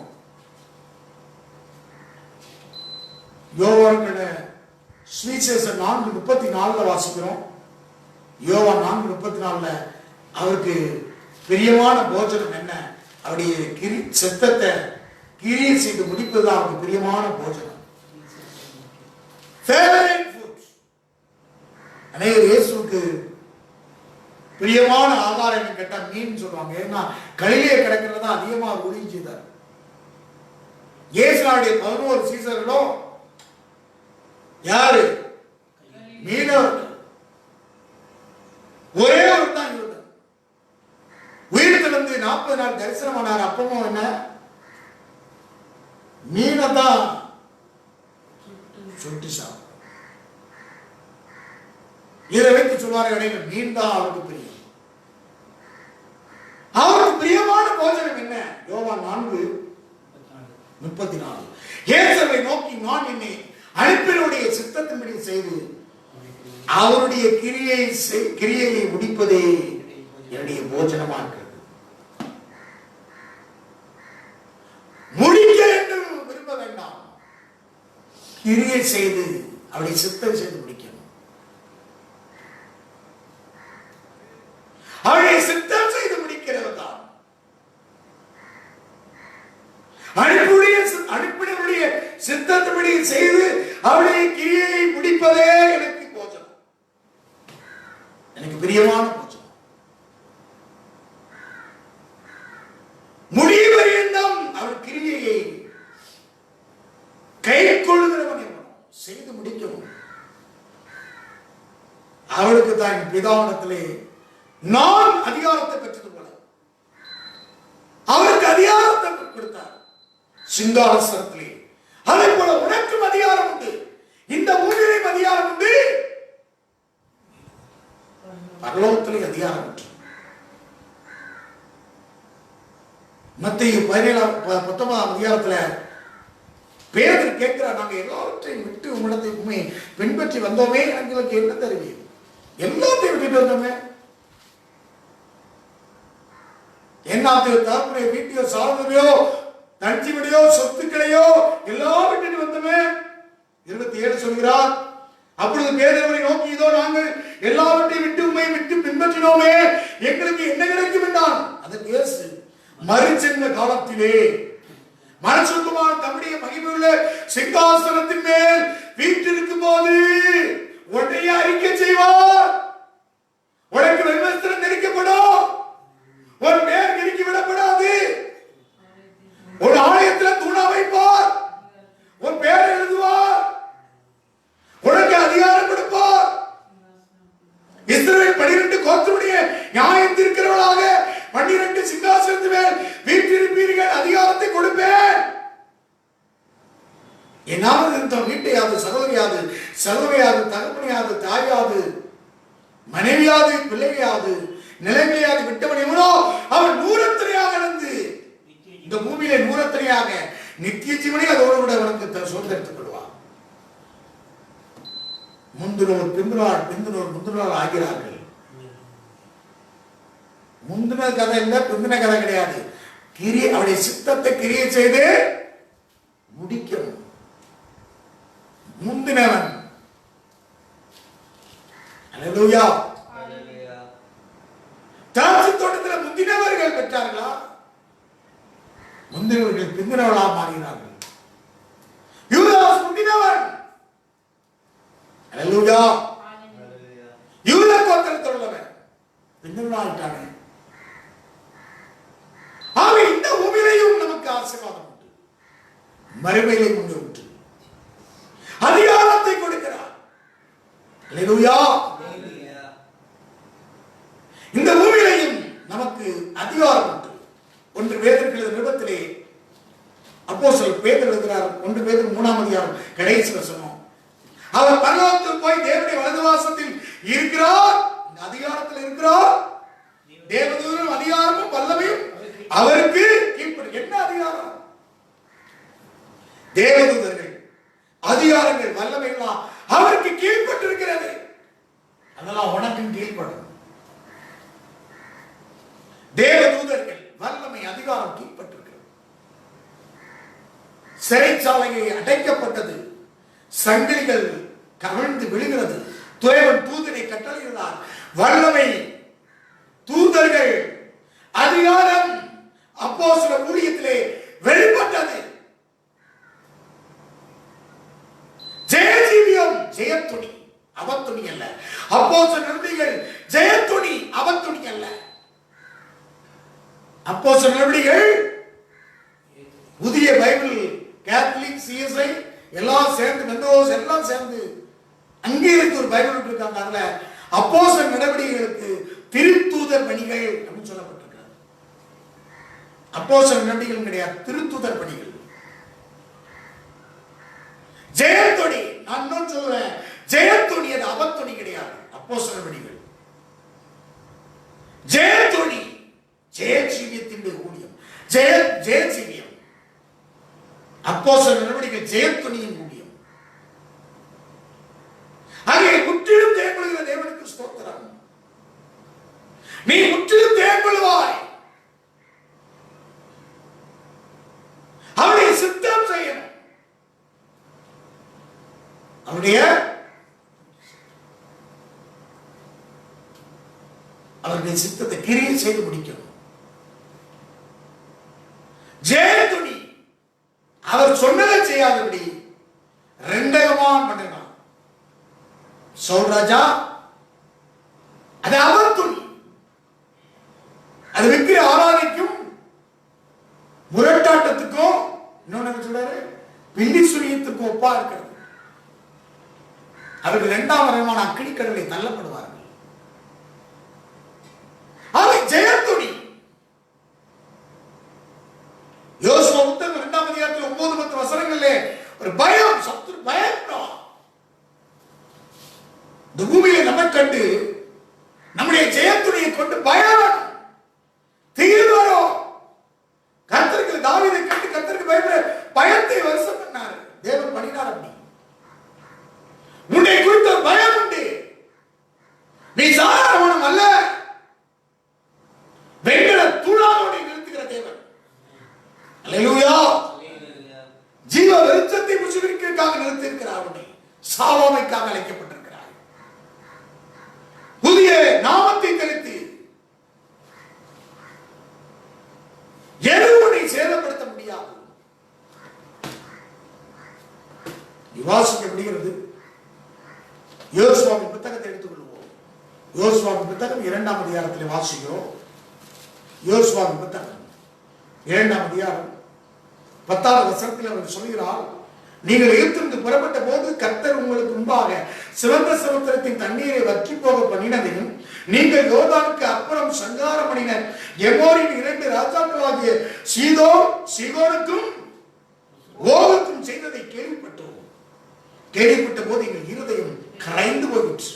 யோவான் சுவிசேஷம் 4:34 வாசிக்கிறோம். யோவான் 4:34 அவருக்கு பிரியமான போஜனம் என்ன? அவருடைய சித்தத்தை கிரியை செய்து முடிப்பது அவருக்கு பிரியமான போஜனம். அநேகர் இயேசுக்கு பிரியமான ஆகாரம் கேட்டா மீன் சொல்லுவாங்க. ஏன்னா கலிலே கிடக்கிறதா அதிகமா ஊழியம் செய்தார். இயேசுடைய 11 சீசர்களும் யாரு? மீனவர்கள். ஒரே ஒரு தான் இவர் உயிர்த்தெழுந்து 40 நாள் தரிசனமானார். அப்பவும் என்ன? மீனை தான் சுட்டு சாப்பிடும். இதை வைத்து சொல்வார், இடையில மீன் தான் அவருக்கு பிரியம். அவருக்கு பிரியமான போஜனம் என்ன? யோவான் 4:34 இயேசுவை நோக்கி நான் என்னை அனுப்பினுடைய சித்தத்தின்படி செய்து அவருடைய கிரியையை முடிப்பதே என்னுடைய போஜனமா இருக்கிறது. முடிக்க என்று விரும்ப வேண்டாம். கிரியை செய்து அவருடைய சித்தம் செய்து முடிக்கணும். அவருடைய சித்தம் செய்து முடிக்கிறது தான். அனுப்பினுடைய சித்தத்தின்படி செய்து அவருடைய கிரியை முடிப்பதே எனக்கு போஜனம், எனக்கு பிரியமான போஜனம். முடிவறிந்தும் அவர் கிரியையை கை கொள்கிறவன் செய்து முடிக்கணும். அவளுக்கு தான் பிதாவிடத்திலே நான் அதிகாரத்தை பெற்றது போல அவருக்கு அதிகாரத்தை கொடுத்தார். சிங்காசனத்திலே. அதே போல உனக்கும் அதிகாரம் உண்டு, இந்த பூமியிலும் அதிகாரம் உண்டு, பரலோகத்திலே அதிகாரம் உண்டு. மத்தேயு 17-19 அதிகாரத்துல பேதர் கேட்கிறார், நாங்க எல்லாவற்றையும் விட்டு உம்மிடத்தை உண்மை பின்பற்றி வந்தோமே, எங்களுக்கு என்ன தருவீர்? எல்லாத்தையும் விட்டுட்டு வந்தோமே, என்னாத்தையோ தகப்பனையோ வீட்டையோ சாதனையோ தஞ்சிவடையோ சொத்துக்களையோ எல்லாம் விட்டுட்டு வந்தோமே. 27 சொல்கிறார், அப்பொழுது பேதரை நோக்கி, இதோ நாங்கள் எல்லாவற்றையும் விட்டு உண்மை விட்டு பின்பற்றினோமே, எங்களுக்கு என்ன கிடைக்கும் என்றான். அதற்கு இயேசு, மறுஜென்ம காலத்திலே மனுஷகுமாரன் தம்முடைய மகிமையுள்ள சிங்காசனத்தின் மேல் வீற்றிருக்கும் போது உன்னையே அறிக்கை செய்வார். உனக்கு வெண்வஸ்திரம் தரிக்கப்படும், ஒரு பேர் கிறுக்கி விடப்படாது, ஒரு ஆலயத்தில் தூணா வைப்பார், ஒரு பேர் எழுதுவார், உனக்கு அதிகாரம் கொடுப்பார். இஸ்ரவேல் 12 கோத்திரமுடைய நியாயம் தீர்க்கிறவர்களாக 12 சிங்காசனத்து மேல் வீற்றிருப்பீர்கள், அதிகாரத்தை கொடுப்பேன். என்னாவது இருந்த வீட்டையாது, சகோதரியாது, சகோதரியாது, தகப்பனையாது, தாயாது, மனைவியாது, பிள்ளையாது, நிலைமையாது விட்டவன் எவனோ அவன் நூறத்தனையாக நடந்து இந்த பூமியிலே நூறத்தனையாக நித்திய ஜீவனை அதோடு கூட அவனுக்கு சுதந்திரத்துக் கொள்வான். முந்தினோர் பிந்தினோர் பிந்தினோர் முந்தினோர் ஆகிறார்கள். முந்தின கதை இல்ல, பிந்தின கதை கிடையாது. அவருடைய சித்தத்தை கிரியை செய்து முடிக்கணும். முந்தினவன் அல்லேலூயா. திராட்சை தோட்டத்தில் முந்தினவர்கள் பெற்றார்களா? முந்தினவர்கள் பிந்தினவர்களாக மாறினார்கள். யூதாஸ் முந்தினவன், அல்லேலூயா. யூதா கோத்திரத்தில் உள்ளவன் பிந்தினவனாயிட்டானே. ஆகவே இந்த பூமியிலேயும் நமக்கு ஆசீர்வாதம் உண்டு, மறுமையிலும் உண்டு. அதிகாரத்தை கொடுக்கிறார். அல்லேலூயா. இந்த பூமியிலேயும் நமக்கு அதிகாரம் உண்டு. 1 பேதுரு நிருபத்திலே அப்போஸ்தலர் பேதுரு எழுதுகிறார். 1 பேதுரு 3ஆம் அதிகாரம் கடைசி வசனம், அவர் பரலோகத்தில் போய் தேவனுடைய வலதுவாசத்தில் இருக்கிறார். இந்த அதிகாரத்தில் இருக்கிறார். தேவதூதரும் அதிகாரமும் வல்லமையும் அவருக்கு கீழ்ப்படும். என்ன அதிகாரம்? தேவதூதர்கள், அதிகாரங்கள், வல்லமைகள் அவருக்கு கீழ்பட்டு இருக்கிறது. அதெல்லாம் உனக்கும் கீழ்ப்படும். தேவதூதர்கள், வல்லமை, அதிகாரம் கீழ்பட்டிருக்கிறது. சிறைச்சாலையை அடைக்கப்பட்டது, சங்கிலிகள் கவிழ்ந்து விழுகிறது. தேவன் தூதனை கட்டளையிட்டார். வல்லமை, தூதர்கள், அதிகாரம் அப்போஸ்தலர் ஊழியத்திலே வெளிப்பட்டது. ஜெயஜீவியம், ஜெயத்துணி, அவத்துணி அல்ல. அப்போஸ்தலர் நடவடிக்கைகள் ஜெயத்துணி, அவத்துணி அல்ல. அப்போஸ்தலர் நடவடிக்கைகள் புதிய பைபிள், கேத்தலிக், சிஎஸ்ஐ எல்லாம் சேர்ந்து, மெந்தோஸ் எல்லாம் சேர்ந்து அங்கீகரித்து ஒரு பைபிள் இருக்காங்க. அதுல அப்போஸ்தலர் நடவடிக்கைகளுக்கு திருத்தூதர் பணிகள் அப்படின்னு சொல்லப்பட்டிருக்கிறது. அப்போஸ்தலர் நடவடிக்கைகள் கிடையாது, திருத்தூதர் பணிகள். ஜெயத்தொடி, நான் இன்னும் சொல்லுவேன், ஜெயத்தொடி அது அவத்தொடி கிடையாது. அப்போஸ்தலர் பணிகள் ஜெயத்தொடி, ஜெயஜீவியத்தின் ஊழியம், ஜெயஜீவியம். அப்போஸ்தலர் நடவடிக்கைகள் ஜெயத்தொனியின் ஊழியம். அங்கே முற்றிலும் ஜெயங்கொள்கிற தேவனுக்கு ஸ்தோத்திரம். நீ முற்றிலும் ஜெயங்கொள்வாய். அவருடைய சித்தம் செய்யணும். அவருடைய சித்தத்தை கிரியை செய்து முடிக்கணும். ஜெயத்துணி, அவர் சொன்னதை செய்யாதபடி ரெண்டகமான் பண்ணினான். சவுல் ராஜா, அது அவர் துணி. அது விக்கிர ஆராதனைக்கும் முரட்டாட்டத்துக்கும் இன்னொன்னு சொல்றாரு, பில்லி சுழியத்துக்கும் ஒப்பா இருக்கிறது. அவர்கள் 2ஆம் வரமான அக்கினிக்கடலை தள்ளப்படுவார்கள். அவை ஜெயத்துணி. யோசுவா புத்தகம் 2ஆம் அதிகாரத்தில் 9-10 வசனங்களிலே ஒரு பயம், சத்துரு பயப்படுறான். இந்த பூமியை நம்ம கண்டு நம்முடைய ஜெயத்துணியை கொண்டு பயம் தீர்வு வரும். கர்த்தருக்கு தாவீதை கண்டு கர்த்தருக்கு பயப்பட பயத்தை வருஷம் பண்ணார். தேவன் பண்ணினார். அப்படி உன்னை குறித்த பயம் உண்டு. நீ சாதாரணமானவன் அல்ல. வெண்கல தூளாக நிறுத்துகிற தேவன். அல்லேலூயா. ஜீவ வெளிச்சத்தை புசிக்கிறதுக்காக நிறுத்தியிருக்கிறார். உன்னை சாவாமைக்காக அழைக்கப்பட்டிருக்கிறார். புதிய நாமத்தை தெரிவித்து எதுவும் உன்னை சேதப்படுத்த முடியாது. வாசிக்கப்படுகிறது. யோசுவாவின் புத்தகத்தை எடுத்துக்கொள்வோம். யோசுவாவின் புத்தகம் 2ஆம் அதிகாரத்தில் வாசிக்கிறோம். யோசுவாவின் புத்தகம் 2ஆம் அதிகாரம் 10வது வசனத்தில் அவர் சொல்கிறார், நீங்கள் எகிப்திலிருந்து புறப்பட்ட போது கர்த்தர் உங்களுக்கு முன்பாக சிவந்த சமுத்திரத்தின் தண்ணீரை வற்றி போக பண்ணினதையும் நீங்கள் யோர்தானுக்கு அப்புறம் சங்காரம் பண்ணின எமோரின் 2 ராஜாக்களாகிய சீகோனுக்கும் ஓகுக்கும் செய்ததை கேள்விப்பட்டோம். கேள்விப்பட்ட போது எங்கள் இருதயம் கரைந்து போயிற்று.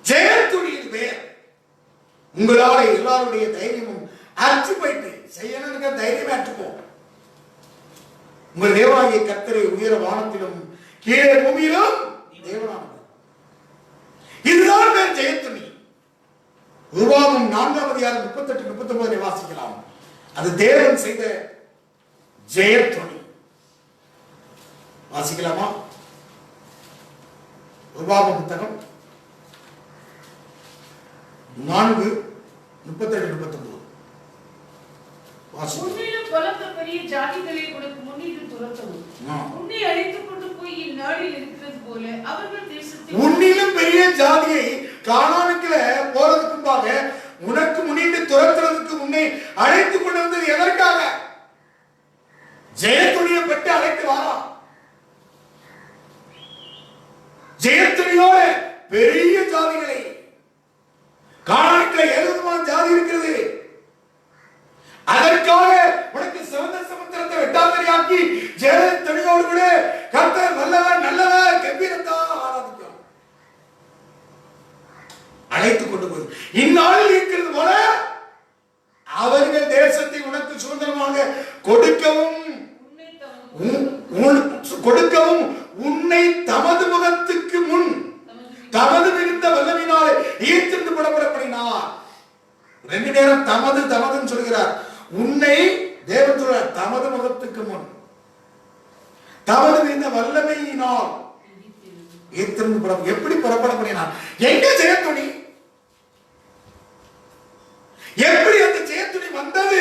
ஜெயத்துணியின் பெயர் உங்களால எல்லாருடைய தைரியமும் அற்று போயிட்டு செய்யணுங்கிற தைரியமே அற்றுப்போம். உங்கள் தேவனாகிய கர்த்தரை உயர வானத்திலும் கீழே பூமியிலும் தேவனானவர். இதுதான் பேர் ஜெயத்துணி. உருவாகும் 4ஆம் அதிகாரம் 38-39 வாசிக்கலாம். அது தேவன் செய்த ஜெயத்துணி. வாசிக்கலாமா? உருவாகும் புத்தகம் 4:38-39 உன்னிலும் பலத்த பெரிய ஜாதிகளை உனக்கு முன்னிட்டு துரத்தவும் உன்னை அழைத்துக் கொண்டு போய் இந்நாளில் இருக்கிறது போல அவர்கள் தேசத்தில் உன்னிலும் பெரிய ஜாதியை கானானுக்குள்ள போறதுக்கு முன்பாக உனக்கு முன்னிட்டு துரத்துறதுக்கு முன்னே அழைத்துக் கொண்டு வந்தது எதற்காக? ஜெயத்துணியை பெற்று அழைத்து வாரா. ஜெயத்துணியோட பெரிய ஜாதிகளை கானானுக்குள்ள 70 ஜாதி இருக்கிறது. அதற்காக உனக்கு சிவந்த சமுத்திரத்தை வெட்டாந்தரையாக்கி ஜெயத்துணியோடு கூட கர்த்தர் வல்லவர் நல்லவர் கம்பீரத்தா ஆராதிக்கும் அழைத்துக் கொண்டு போய் இந்நாளில் இருக்கிறது போல அவர்கள் தேசத்தை உனக்கு சுதந்திரமாக கொடுக்கவும் உன்னை தமது முகத்துக்கு முன் தமது மிகுந்த வல்லமையினாலே ஈர்த்திருந்து புறப்படப்படினார். 2 நேரம் தமதுன்னு சொல்கிறார். உன்னை தேவன் சொல்றார் தமது முகத்துக்கு முன் தமது மிகுந்த வல்லமையினால் ஈர்த்திருந்து புறப்பட. எப்படி புறப்படப்படினார்? எங்க ஜெயத்துணி? எப்படி அந்த ஜெயத்துணி வந்தது?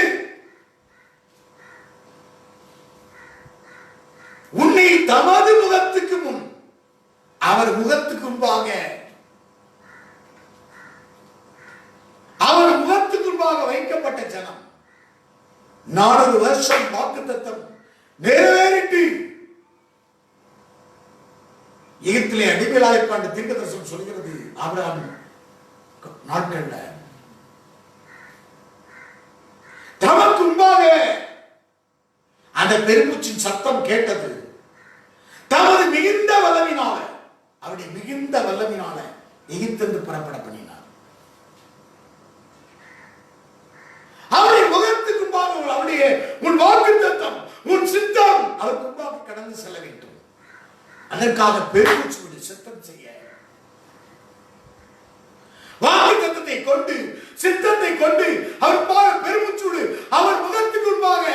உன்னை தமது முகத்துக்கு முன், அவர் முகத்துக்கு முன்பாக, அவர் முகத்துக்கு முன்பாக வைக்கப்பட்ட ஜனம் 400 வருஷம் வாக்குத்தத்தம் நிறைவேறிட்டு எகிப்திலே அடிமையாயிருப்பான் தீர்க்கதரிசனம் சொல்கிறது. ஆபிரகாம் நாட்கள்ல தமக்கு முன்பாக அந்த பெருமூச்சின் சத்தம் கேட்டது. தமது மிகுந்த வல்லமையினால, அவருடைய மிகுந்த வல்லமையினால எகிப்திலிருந்து புறப்பட பண்ணினார். அவருடைய முகத்துக்கு முன்பாக அவருடைய உன் வாக்குத்தத்தம் உன் சித்தம் அவர் முன்பாக கடந்து செல்ல வேண்டும். அதற்காக பெருமூச்சு விடு சித்தம் செய்ய வாக்குத்தத்தத்தை கொண்டு சித்தத்தை கொண்டு அவர் பெருமூச்சு விடு அவர் முகத்துக்கு முன்பாக.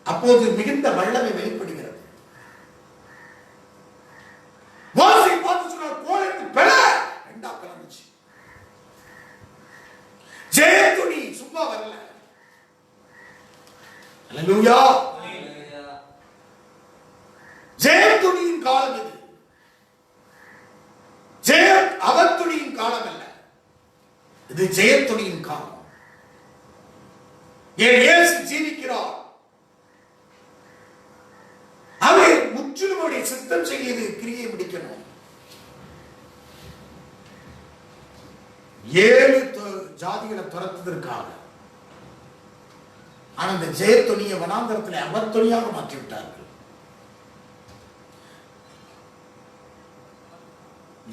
அப்போது மிகுந்த வல்லமை வெளிப்படுகிறது. வாசி பார்த்து சொன்னார் கோலத்து பெற ரெண்டா கிளம்பிச்சு. ஜெயத்துணி சும்மா வரல. அல்லேலூயா. ஜெயத்துணியின் காலம் இது. அவத்துணியின் காலம் அல்ல, இது ஜெயத்துணியின் காலம். என் இயேசு ஜீவிக்கிறார். அவர் முற்றிலும் சித்தம் செய்து கிரியை முடிக்கணும். 7 ஜாதிகளை துரத்துவதற்காக ஆனால் அந்த ஜெயத்துணியை வனாந்தரத்தில் அவத்துணியாக மாற்றிவிட்டார்கள்.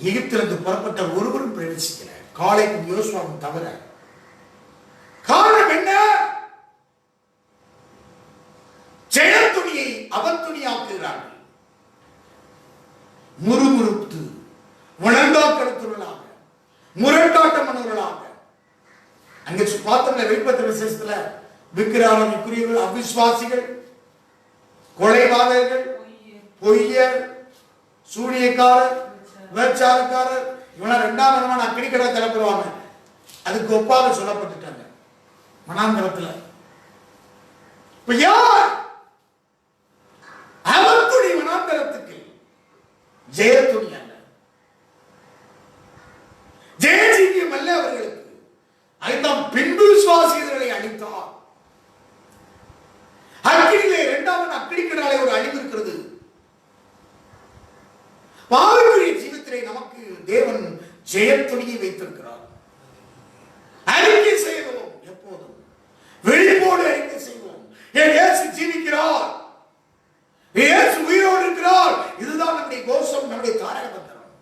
எகிப்திலிருந்து புறப்பட்ட ஒருவரும் பிரவேசிக்கல, காலேபும் யோசுவாவும் தவிர. காரணம் என்ன? ஜெயத்துணியை அவத்துணியாக்குகிறார்கள். முறுமுறுத்து உணர்ந்தாக்கடுத்துள்ளாக, முரட்டாட்டமானவர்களாக. அங்கே பார்த்தோம்ல வெளிப்படுத்தின விசேஷத்துல விக்கிரகங்களுக்குரியவர்கள், அவிசுவாசிகள், கொலைபாதகர்கள், பொய்யர், சூனியக்காரர், விபச்சாரக்காரர், இவனா இரண்டாம் விதமான அக்கினி கடை தரப்படுவாங்க. அதுக்கு ஒப்பாக சொல்லப்பட்டுட்டாங்க மனாந்தரத்துல. இப்ப யார் அவத்துணி? வனாந்தரத்துக்கு ஜெயத்துணி அல்ல, ஜெயஜீவியம் அல்ல அவர்களுக்கு. அதுதான் பின்பு விசுவாசிகளை அழித்தார். அக்கினிலே இரண்டாவது அக்கினிக்கடாலே ஒரு அழிவு இருக்கிறது. பாரம்பரிய ஜீவித்திலே நமக்கு தேவன் ஜெயத்துணியை வைத்திருக்கிறார். அறிக்கை செய்வோம், எப்போதும் வெளிப்போடு அறிக்கை செய்வோம். என் இயேசு ஜீவிக்கிறார், இயேசு உயிரோடு இருக்கிறார். இதுதான் நம்முடைய கோஷம், நம்முடைய தாரக மந்திரம்.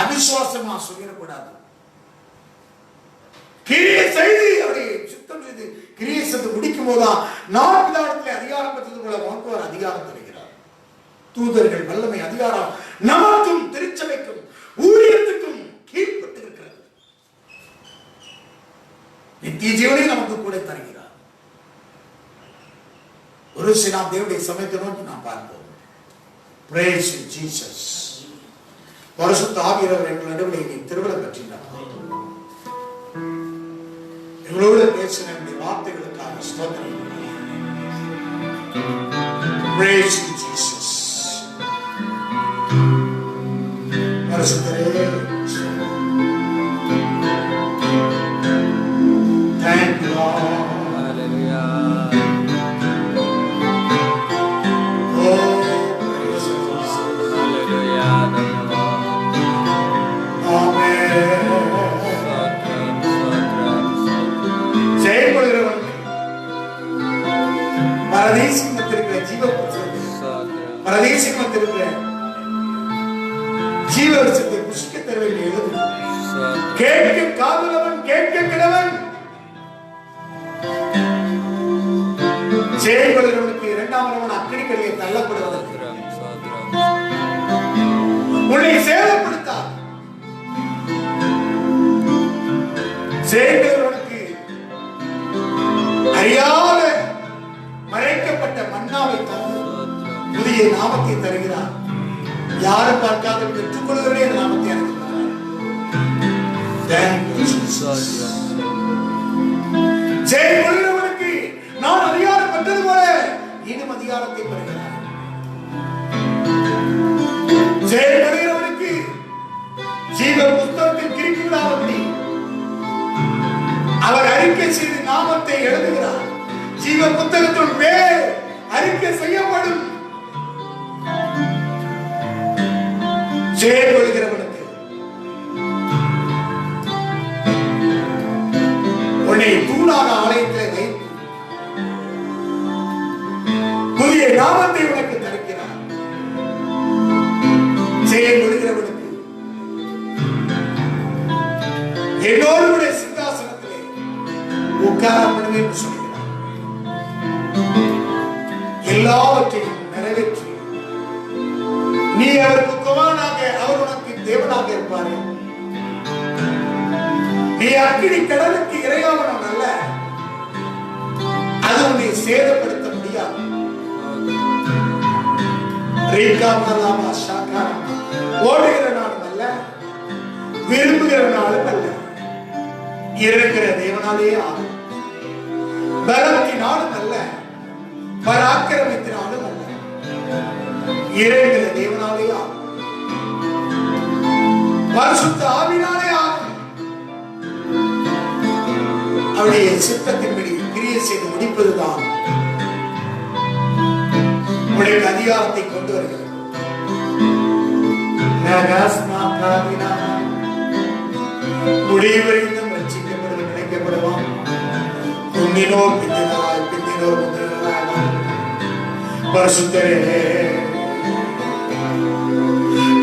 அவிசுவாசமா சொல்லிடக்கூடாது. கிரியை செய்து அவரை சுத்தம் செய்து கிரியை செய்து முடிக்கும் போதுதான் நான் பிதாவிடத்தில் அதிகாரம் பெற்றது போல நமக்கு ஒரு அதிகாரம் தருகிறார். தூதர்கள் வல்லமை அதிகாரம் நமக்கும் திருச்சபைக்கும் ஊழியத்துக்கும் கீழ்பட்டு இருக்கிறது. நித்திய ஜீவனை நமக்கு கூட தருகிறார். ஒரு சில தேவனுடைய சமயத்தை நோக்கி நாம் பார்ப்போம். Praise Jesus. பரிசுத்த ஆவியானவர் எங்கள் நடுவில் திருவிழா பற்றினார். எங்களோடு பேசின வார்த்தைகளுக்காக ஸ்தோத்திரம். Praise Jesus. பரிசுத்தரே, thank you Lord. Hallelujah. Oh, praise Jesus. Hallelujah. Amen. பரதேசிகத்திருக்கிற ஜீவ வருஷத்தை புஷ்க தருவேன் எழுது. கேட்க காதுள்ளவன் கேட்க கிடவன். ஜெயவர்களுக்கு இரண்டாம் வரவன் அக்கினிக்கடியை தள்ளப்படுவதற்கு உன்னை சேதப்படுத்தார். ஜெயவர்களுக்கு அறியாத மறைக்கப்பட்ட மன்னாவை தந்து புதிய நாமத்தை தருகிறார். யாரும் பார்க்காத பெற்றுக்கொள்கிறே நாமத்தை அனுப்புகிறார். ஜெயம் கொள்கிறவனுக்கு நான் அதிகாரம் பெற்றது போல இன்னும் அதிகாரத்தை பெறுகிறார். ஜெயம் கொள்கிறவனுக்கு ஜீவ புத்தகத்தில் கிரிக்கிறார். அவர் அறிக்கை செய்து நாமத்தை எழுதுகிறார். ஜீவ புத்தகத்தில் பேர் அறிக்கை செய்யப்படும். ஜெயம் கொள்கிறவனுக்கு உன்னை தூணான ஆலயத்தில் வைத்து புதிய நாமத்தை உனக்கு தருகிறார். ஜெயம் கொள்கிறவனுக்கு என்னோடு சிங்காசனத்திலே உட்காரப்படுவேன் என்று சொல்கிறார். எல்லாவற்றையும் நிறைவேற்றி நீ அவருக்கு குமாரனாக, அவர் உனக்கு தேவனாக இருப்பாரு. நீ அக்கினி கடலுக்கு இரையாவனம் அல்ல, அது உன்னை சேதப்படுத்த முடியாது. ஓடுகிற நாளும் அல்ல, விரும்புகிற நாளும் அல்ல, இருக்கிற தேவனாலே ஆகும். பலத்தினாலும் அல்ல, பராக்கிரமத்தினாலும் அல்ல, இறைகிற தேவனாலே ஆகும். பரிசுத்த ஆவியினாலே ஆகும். அவருடைய சித்தத்தின்படி கிரியை செய்து முடிப்பதுதான் உனக்கு அதிகாரத்தை கொண்டு வருகிறது. முடிவறிந்தும் ரட்சிக்கப்படுவது நினைக்கப்படுவான். முந்தினோர் பிந்தினராய் பிந்தினோர் முந்தினராய் பரிசுத்தரே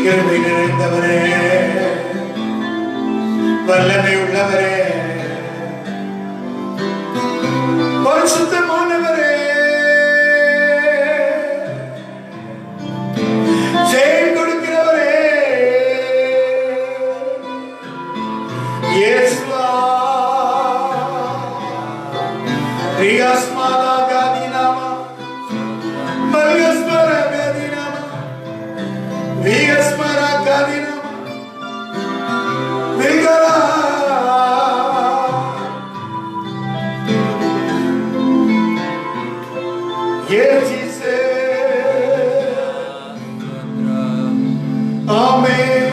கிருபை நிறைந்தவரே வல்லமை உள்ளவரே பரிசுத்தமானவரே ஜெயம் கொடுக்கிறவரே இயேசுவா ரியாஸ்மாலா காதினாமா மல்கஸ்மரா காதினாமா ரியாஸ்மரா காதினாமா விகரா இயேசுவே ஆமென்.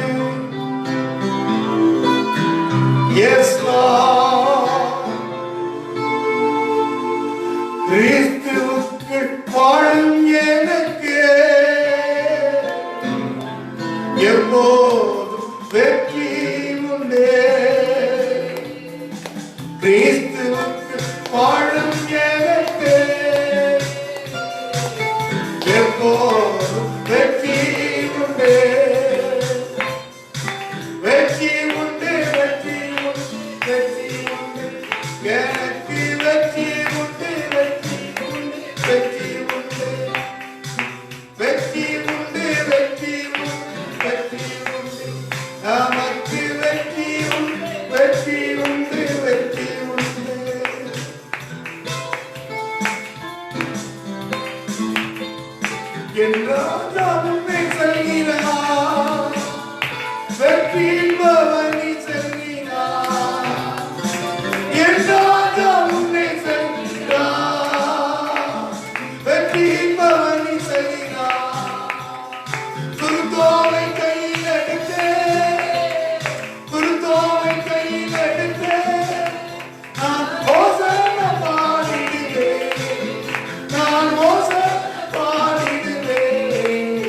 Yes, Lord. கிறிஸ்துவுக்கு வாழும் எனக்கு எப்போதும் வெற்றி உண்டு. கிறிஸ்துவுக்கு வாழும் எனக்கு எப்போதும் வெற்றி உண்டு. வெற்றி உண்டு, வெற்றி உண்டு, வெற்றி உண்டு. எனக்கு வெற்றி உண்டு, வெற்றி உண்டு, வெற்றி உண்டு. வெற்றி உண்டு, வெற்றி உண்டு, வெற்றி உண்டு. நமக்கு வெற்றி உண்டு, வெற்றி உண்டு, வெற்றி உண்டு. என் ராஜா உன்னை சொல்கிறார், வெற்றி பவனி செல்கிறார். என் ராஜா உன்னை சொல்கிறார், வெற்றி பவனி செல்கிறார். குருத்தோலை கையில் எடுத்து, குருத்தோலை கையில் எடுத்து நான் ஓசனை பாடிடுவேன், நான் ஓசனை பாடிடுவேன்.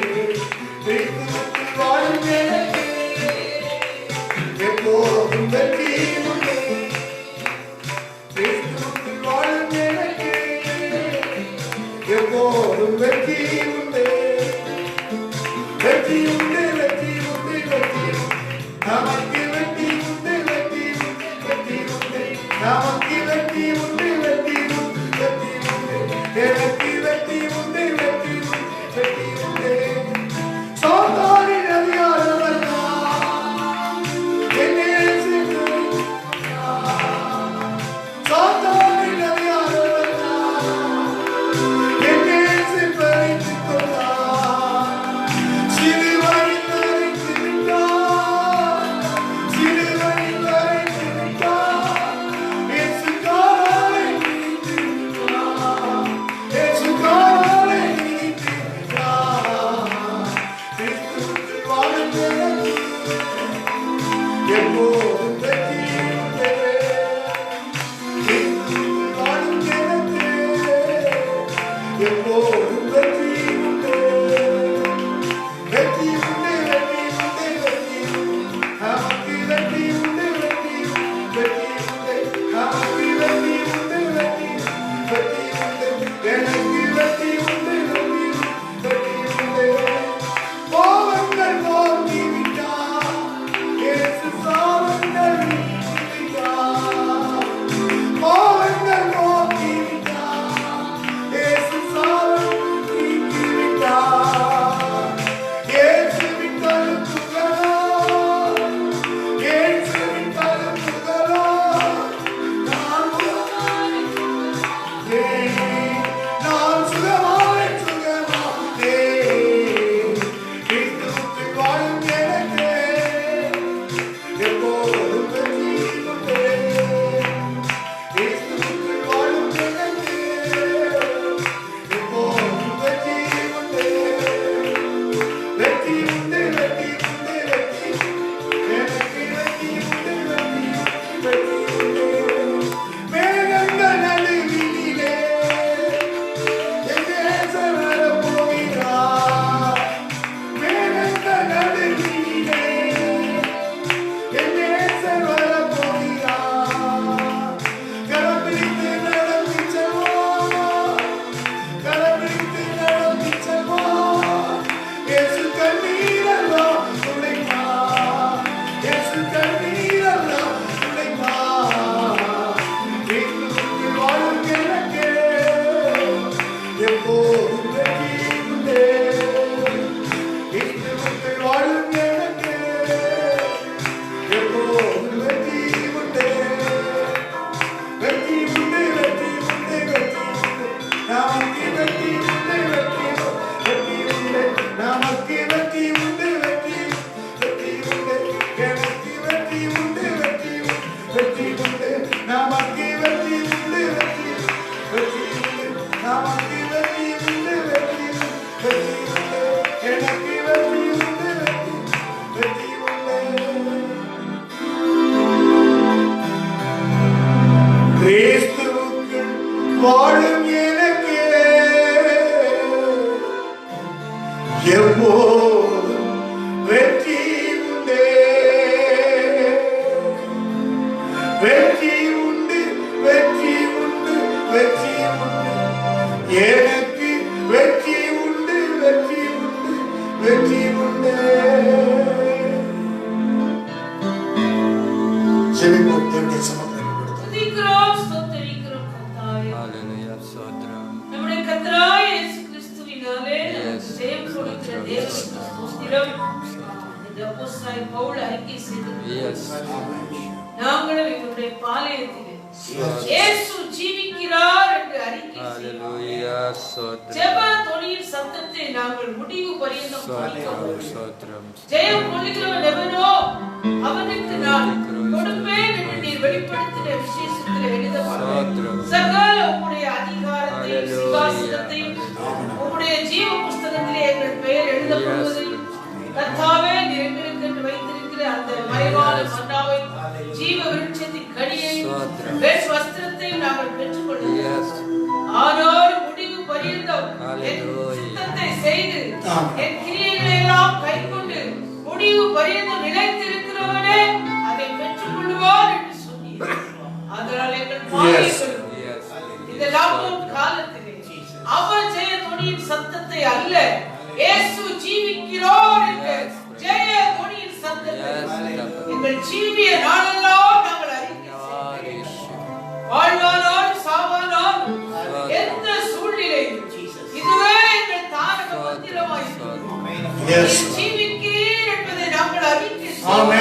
வாழும் எனக்கு எப்போதும் வெற்றி உண்டே, வெற்றி உண்டு, வெற்றி உண்டு, வெற்றி உண்டு, எனக்கு வெற்றி உண்டு, வெற்றி உண்டு, வெற்றி உண்டு. செவிப்போம் தேவனுடைய சமூகத்தில் கொடுத்து துதிக்கிறோம், ஸ்தோத்திரிக்கிறோம் கர்த்தாவே. Hallelujah, Sotram. நம்முடைய கர்த்தராகிய இயேசு கிறிஸ்துவினாலே நமக்கு ஜெயம் கொடுக்கிற தேவனுக்கு ஸ்தோத்திரம். இந்த அப்போஸ்தலனாகிய பவுல் அறிக்கை செய்தது, Yes. நாங்களும் எங்களுடைய பாளையத்திலே இயேசு ஜீவிக்கிறார் என்று அறிக்கை செய்தோம். Hallelujah, Sotram. ஜெப தொனியின் சத்தத்தை நாங்கள் முடிவு பரியந்தம் கேட்கிறோம். Sotram. ஜெயம் கொள்ளுகிறவன் எவனோ அவனுக்கு நான் கொடுப்பேன் என்று நீர் வெளிப்படுத்தின விசேஷத்தில் எழுதப்பட்டது. சகல உம்முடைய அதிகாரத்தையும் சிங்காசனத்தையும் உம்முடைய ஜீவ புஸ்தகத்திலே எங்கள் பெயர் எழுதப்படுவதையும் கர்த்தாவே நீர் எங்களுக்கு வைத்திருக்கிற அந்த மறைவான மன்னாவை ஜீவ விருட்சத்தின் கனியையும் வெண் வஸ்திரத்தையும் நாங்கள் பெற்றுக்கொள்கிறோம். ஆனாலும் முடிவு பரியந்தம் என் சித்தத்தை செய்து என் கிரியைகளை எல்லாம் கைக்கொண்டு முடிவு பரியந்தம் நிலைத்திருக்கிறவனே அதை பெற்றுக் கொள்வார் என்று சொன்னீர். அதனால் எங்கள் பாவிகளும் இந்த லாக்டவுன் காலத்திலே அபஜெய தொனியின் சத்தத்தை அல்ல, இயேசு ஜீவிக்கிறார் என்ற ஜெய தொனியின் சத்தத்தை எங்கள் ஜீவிய நாளெல்லாம் நாங்கள் அறிக்கை செய்கிறோம். வாழ்வானாலும் சாவானாலும் எந்த சூழ்நிலையிலும் இதுவே எங்கள் தாரக மந்திரமாய் ஜீவிக்கிறீர் என்பதை நாங்கள் அறிக்கை செய்கிறோம்.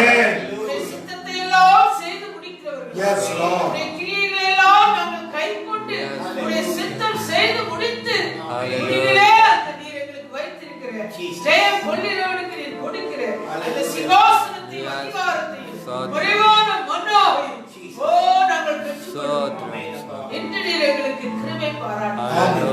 சித்தத்தை எல்லாம் செய்து முடிக்கிறவர்கள் உடைய கிரியைகளை எல்லாம் நாங்கள் கைக்கொண்டு உடைய சித்தம் செய்து முடித்து முடிவிலே அந்த நீர் எங்களுக்கு வைத்திருக்கிற ஜெயம் கொள்ளுகிறவனுக்கு நீர் கொடுக்கிற அந்த சிங்காசனத்தையும் அதிகாரத்தையும் குறைவான மன்னாவையும் நாங்கள் பெற்றுக்கொள்கிறோம் என்று நீர் எங்களுக்கு கிருபை பாராட்டுகிறோம்.